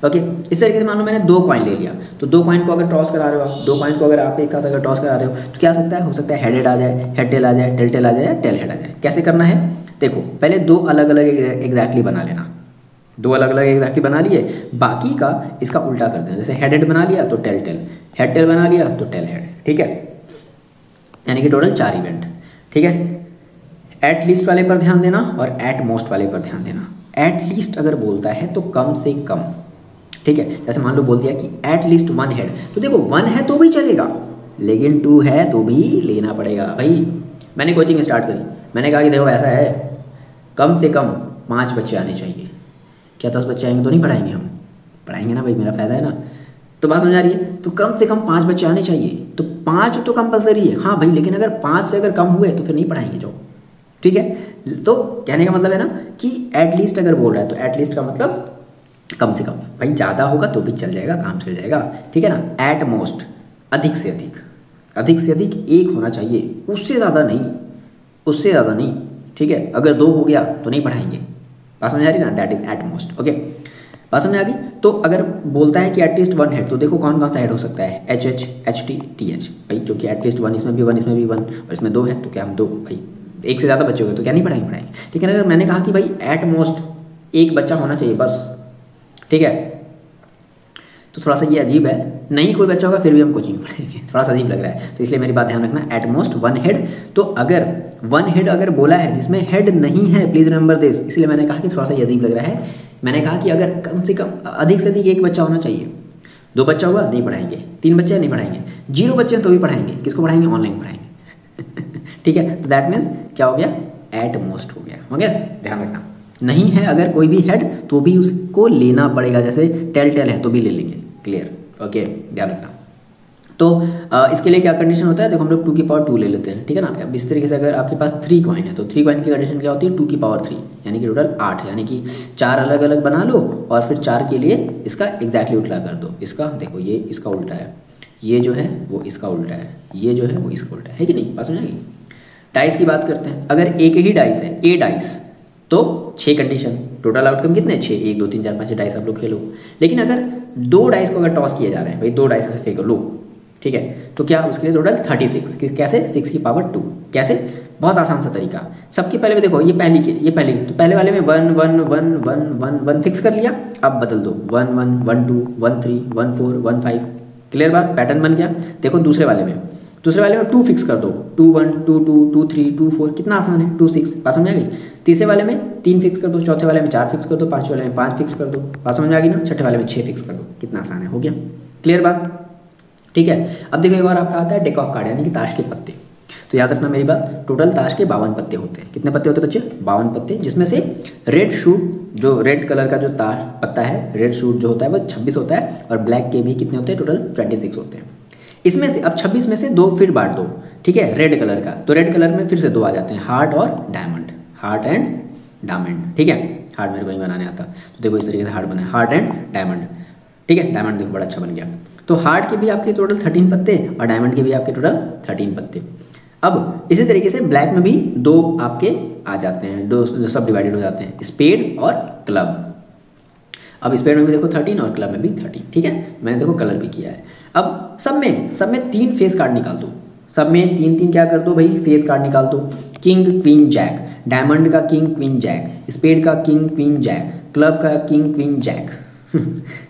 ओके। इस तरीके से मान लो मैंने 2 कॉइन ले लिया, तो 2 कॉइन को अगर टॉस करा रहे हो आप, 2 कॉइन को अगर आप एक साथ अगर टॉस करा रहे हो तो क्या हो सकता है हेड हेड आ जाए, हेड टेल आ जाए, टेल टेल आ जाए, या टेल हेड आ जाए। कैसे करना है, देखो पहले 2 अलग अलग एग्जैक्टली बना लेना, 2 अलग अलग एग्जैक्टली बना लिए, बाकी का इसका उल्टा कर देना। जैसे हेड हेड बना लिया तो टेल टेल, हेड टेल बना लिया तो टेल हेड, ठीक है। यानी कि टोटल 4 इवेंट, ठीक है। एट लीस्ट वाले पर ध्यान देना और एट मोस्ट वाले पर ध्यान देना। एट लीस्ट अगर बोलता है तो कम से कम, ठीक है। जैसे मान लो बोल दिया कि एट लीस्ट 1 हेड, तो देखो 1 है तो भी चलेगा, लेकिन 2 है तो भी लेना पड़ेगा भाई। मैंने कोचिंग स्टार्ट करी, मैंने कहा कि देखो ऐसा है, कम से कम 5 बच्चे आने चाहिए। क्या 10 बच्चे आएंगे तो नहीं पढ़ाएंगे, हम पढ़ाएंगे ना भाई, मेरा फ़ायदा है ना। तो बात समझ आ रही है, तो कम से कम 5 बच्चे आने चाहिए, तो 5 तो कंपलसरी है, हाँ भाई, लेकिन अगर 5 से अगर कम हुए तो फिर नहीं पढ़ाएंगे जो, ठीक है। तो कहने का मतलब है ना कि एटलीस्ट अगर बोल रहा है तो एटलीस्ट का मतलब कम से कम, भाई ज़्यादा होगा तो भी चल जाएगा, काम चल जाएगा, ठीक है ना। एट मोस्ट अधिक से अधिक, अधिक से अधिक 1 होना चाहिए, उससे ज़्यादा नहीं, उससे ज़्यादा नहीं, ठीक है। अगर 2 हो गया तो नहीं पढ़ाएंगे, बात समझ आ रही ना, that is at most, okay. बात समझ आ गई। तो अगर बोलता है कि एटलीस्ट 1 हेड, तो देखो कौन कौन सा हेड हो सकता है, H H, H T, T H, भाई जो कि एटलीस्ट 1, इसमें भी 1, इसमें भी 1 और इसमें 2 है, तो क्या हम 2, भाई 1 से ज़्यादा बच्चे हो गए तो क्या नहीं पढ़ाएंगे। लेकिन अगर मैंने कहा कि भाई एट मोस्ट 1 बच्चा होना चाहिए बस, ठीक है, तो थोड़ा सा ये अजीब है, नहीं कोई बच्चा होगा फिर भी हम कोचिंग पढ़ाएंगे, थोड़ा सा अजीब लग रहा है। तो इसलिए मेरी बात ध्यान रखना, एट मोस्ट 1 हेड। तो अगर 1 हेड अगर बोला है जिसमें हेड नहीं है, प्लीज़ रिमेंबर दिस, इसलिए मैंने कहा कि थोड़ा सा ये अजीब लग रहा है। मैंने कहा कि अगर कम से कम अधिक से अधिक 1 बच्चा होना चाहिए, 2 बच्चा हुआ नहीं पढ़ाएंगे, 3 बच्चे नहीं पढ़ाएंगे, 0 बच्चे हैं तो भी पढ़ाएंगे। किसको पढ़ाएंगे, ऑनलाइन पढ़ाएंगे ठीक है। तो दैट मीन्स क्या हो गया, एट मोस्ट हो गया, हो गया, ध्यान रखना। नहीं है अगर कोई भी हेड तो भी उसको लेना पड़ेगा, जैसे टेल टेल है तो भी ले लेंगे, क्लियर, ओके, ध्यान रखना। तो इसके लिए क्या कंडीशन होता है, देखो हम लोग 2 की पावर 2 ले लेते हैं, ठीक है ना। अब इस तरीके से अगर आपके पास 3 कॉइन है तो 3 कॉइन की कंडीशन क्या होती है, 2 की पावर 3, यानी कि टोटल 8, यानी कि 4 अलग अलग बना लो और फिर 4 के लिए इसका एग्जैक्टली उल्टा कर दो। इसका देखो ये इसका उल्टा है, ये जो है वो इसका उल्टा है, ये जो है वो इसका उल्टा है कि नहीं, बात समझ गई। डाइस की बात करते हैं, अगर एक ही डाइस है, ए डाइस, तो 6 कंडीशन, टोटल आउटकम कितने, 6, 1 2 3 4 5 डाइस आप लोग खेलो। लेकिन अगर 2 डाइस को अगर टॉस किए जा रहे हैं, भाई 2 डाइस ऐसे फेंक लो, ठीक है, तो क्या उसके लिए टोटल 36, कैसे, 6 की पावर 2, कैसे, बहुत आसान सा तरीका। सबके पहले में देखो ये पहली तो पहले वाले में 1 1 1 1 1 1 फिक्स कर लिया, अब बदल दो 1 1 1 2 1 3 1 4 1 5, क्लियर बात, पैटर्न बन गया। देखो दूसरे वाले में दूसरे वाले में 2 फिक्स कर दो, 2 1 2 2 2 3 2 4, कितना आसान है, 2 6, बात समझ आ गई। तीसरे वाले में 3 फिक्स कर दो, चौथे वाले में 4 फिक्स कर दो, पाँचवें वाले में 5 फिक्स कर दो, बात समझ में आ गई ना। छठे वाले में 6 फिक्स कर दो, कितना आसान है, हो गया, क्लियर बात, ठीक है। अब देखो एक बार आपका आता है डेक ऑफ कार्ड यानी कि ताश के पत्ते। तो याद रखना मेरी बात, टोटल ताश के 52 पत्ते होते हैं। कितने पत्ते होते हैं बच्चे, 52 पत्ते, जिसमें से रेड शूट, जो रेड कलर का जो ताश पत्ता है, रेड शूट जो होता है वो 26 होता है, और ब्लैक के भी कितने होते हैं, टोटल 26 होते हैं। इसमें से अब 26 में से 2 फिर बांट दो, ठीक है, रेड कलर का, तो रेड कलर में फिर से 2 आ जाते हैं, हार्ट और डायमंड, हार्ट एंड डायमंड, ठीक है। हार्ट मेरे को नहीं बनाने आता, तो देखो इस तरीके से हार्ट बना है, हार्ट एंड डायमंड, ठीक है। डायमंड देखो बड़ा अच्छा बन गया। तो हार्ट के भी आपके टोटल 13 पत्ते और डायमंड के भी आपके टोटल 13 पत्ते। अब इसी तरीके से ब्लैक में भी 2 आपके आ जाते हैं, 2 सब डिवाइडेड हो जाते हैं, स्पेड और क्लब। अब स्पेड में भी देखो 13 और क्लब में भी 13, ठीक है। मैंने देखो कलर भी किया है। अब सब में 3 फेस कार्ड निकाल दो, सब में 3 क्या कर दो भाई, फेस कार्ड निकाल दो। किंग क्वीन जैक, डायमंड का किंग क्वीन जैक, स्पेड का किंग क्वीन जैक, क्लब का किंग क्वीन जैक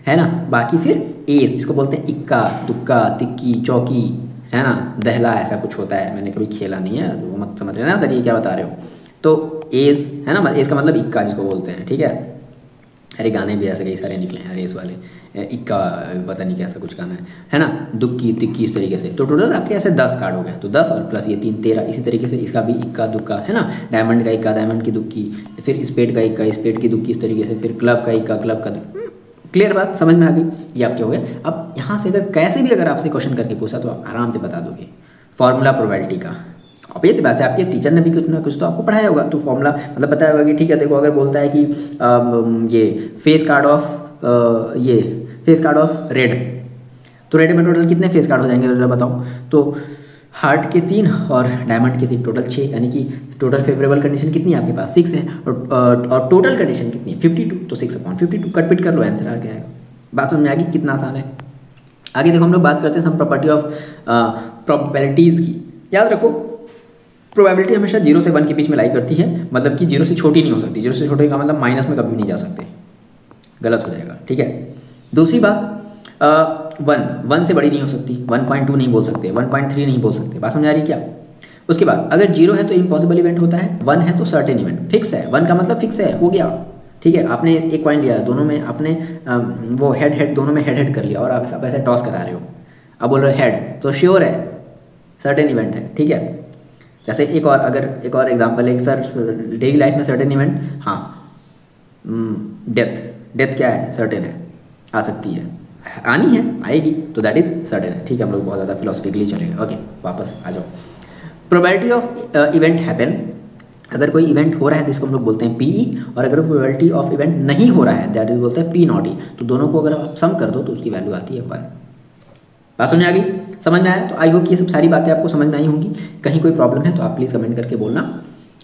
है ना। बाकी फिर एस, जिसको बोलते हैं इक्का दुक्का तिक्की चौकी, है ना, दहला, ऐसा कुछ होता है, मैंने कभी खेला नहीं है, वो मत समझ रहे ना सर ये क्या बता रहे हो। तो एस है ना, एस का मतलब इक्का जिसको बोलते हैं, ठीक है। अरे गाने भी ऐसे कई सारे निकले हैं रेस वाले, इक्का पता नहीं कैसा कुछ गाना है ना, दुक्की तिक्की, इस तरीके से। तो टोटल आपके ऐसे 10 कार्ड हो गए, तो 10 और प्लस ये 3 13। इसी तरीके से इसका भी इक्का दुक्का है ना, डायमंड का इक्का डायमंड की दुक्की, फिर स्पेड का इक्का स्पेड की दुक्की, इस तरीके से, फिर क्लब का इक्का क्लब का दुक्की। क्लियर बात, समझ में आ गई, ये आपके हो गए। अब यहाँ से अगर कैसे भी अगर आपसे क्वेश्चन करके पूछा तो आप आराम से बता दोगे। फॉर्मूला प्रोबेबिलिटी का, अब ये सी बात है, आपके टीचर ने भी कुछ ना कुछ तो आपको पढ़ाया होगा, तो फॉर्मूला मतलब बताया होगा कि ठीक है देखो, अगर बोलता है कि ये फेस कार्ड ऑफ रेड, तो रेड में टोटल कितने फेस कार्ड हो जाएंगे जरा बताओ। तो हार्ट के 3 और डायमंड के 3, टोटल 6, यानी कि टोटल फेवरेबल कंडीशन कितनी है आपके पास, 6 है, और टोटल कंडीशन कितनी है 52, तो 6/52 कट पिट कर लो, आंसर आ गया है। बात समझ में आ गई, कितना आसान है। आगे देखो हम लोग बात करते हैं सम प्रॉपर्टी ऑफ प्रोबेबिलिटीज़ की। याद रखो प्रोबेबिलिटी हमेशा 0 से 1 के बीच में लाई करती है, मतलब कि 0 से छोटी नहीं हो सकती, 0 से छोटे का मतलब माइनस में कभी नहीं जा सकते, गलत हो जाएगा, ठीक है। दूसरी बात 1 से बड़ी नहीं हो सकती, 1.2 नहीं बोल सकते, 1.3 नहीं बोल सकते, बात समझ आ रही क्या। उसके बाद अगर 0 है तो इम्पॉसिबल इवेंट होता है, 1 है तो सर्टेन इवेंट, फिक्स है, 1 का मतलब फिक्स है, हो गया, ठीक है। आपने एक पॉइंट लिया, दोनों में आपने वो हेड दोनों में हेड करा लिया, और आप ऐसे टॉस करा रहे हो, अब बोल रहे हो हेड, तो श्योर है, सर्टेन इवेंट है, ठीक है। जैसे एक और एग्जांपल है, सर डेली लाइफ में सर्टेन इवेंट, हाँ डेथ क्या है, सर्टेन है, आ सकती है, आनी है, आएगी, तो दैट इज सर्टेन है, ठीक है। हम लोग बहुत ज़्यादा फिलोसफिकली चलेंगे, ओके वापस आ जाओ। प्रोबेबिलिटी ऑफ इवेंट हैपन, अगर कोई इवेंट हो रहा है तो इसको हम लोग बोलते हैं पीई, और अगर प्रोबेबिलिटी ऑफ इवेंट नहीं हो रहा है दैट इज बोलते हैं पी नॉट ई। तो दोनों को अगर आप सम कर दो तो उसकी वैल्यू आती है 1। बात समझ में आ गई, समझ में आया। तो आई होप ये सब सारी बातें आपको समझ में आई होंगी। कहीं कोई प्रॉब्लम है तो आप प्लीज़ कमेंट करके बोलना,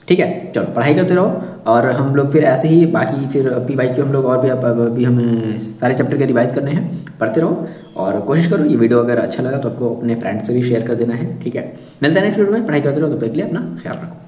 ठीक है। चलो पढ़ाई करते रहो, और हम लोग फिर ऐसे ही बाकी फिर PYQ हम लोग और भी हमें सारे चैप्टर के रिवाइज करने हैं, पढ़ते रहो और कोशिश करो। ये वीडियो अगर अच्छा लगा तो आपको अपने फ्रेंड से भी शेयर कर देना है, ठीक है। मिलते हैं नेक्स्ट वीडियो में, पढ़ाई करते रहो, तब तक के लिए अपना ख्याल रखो।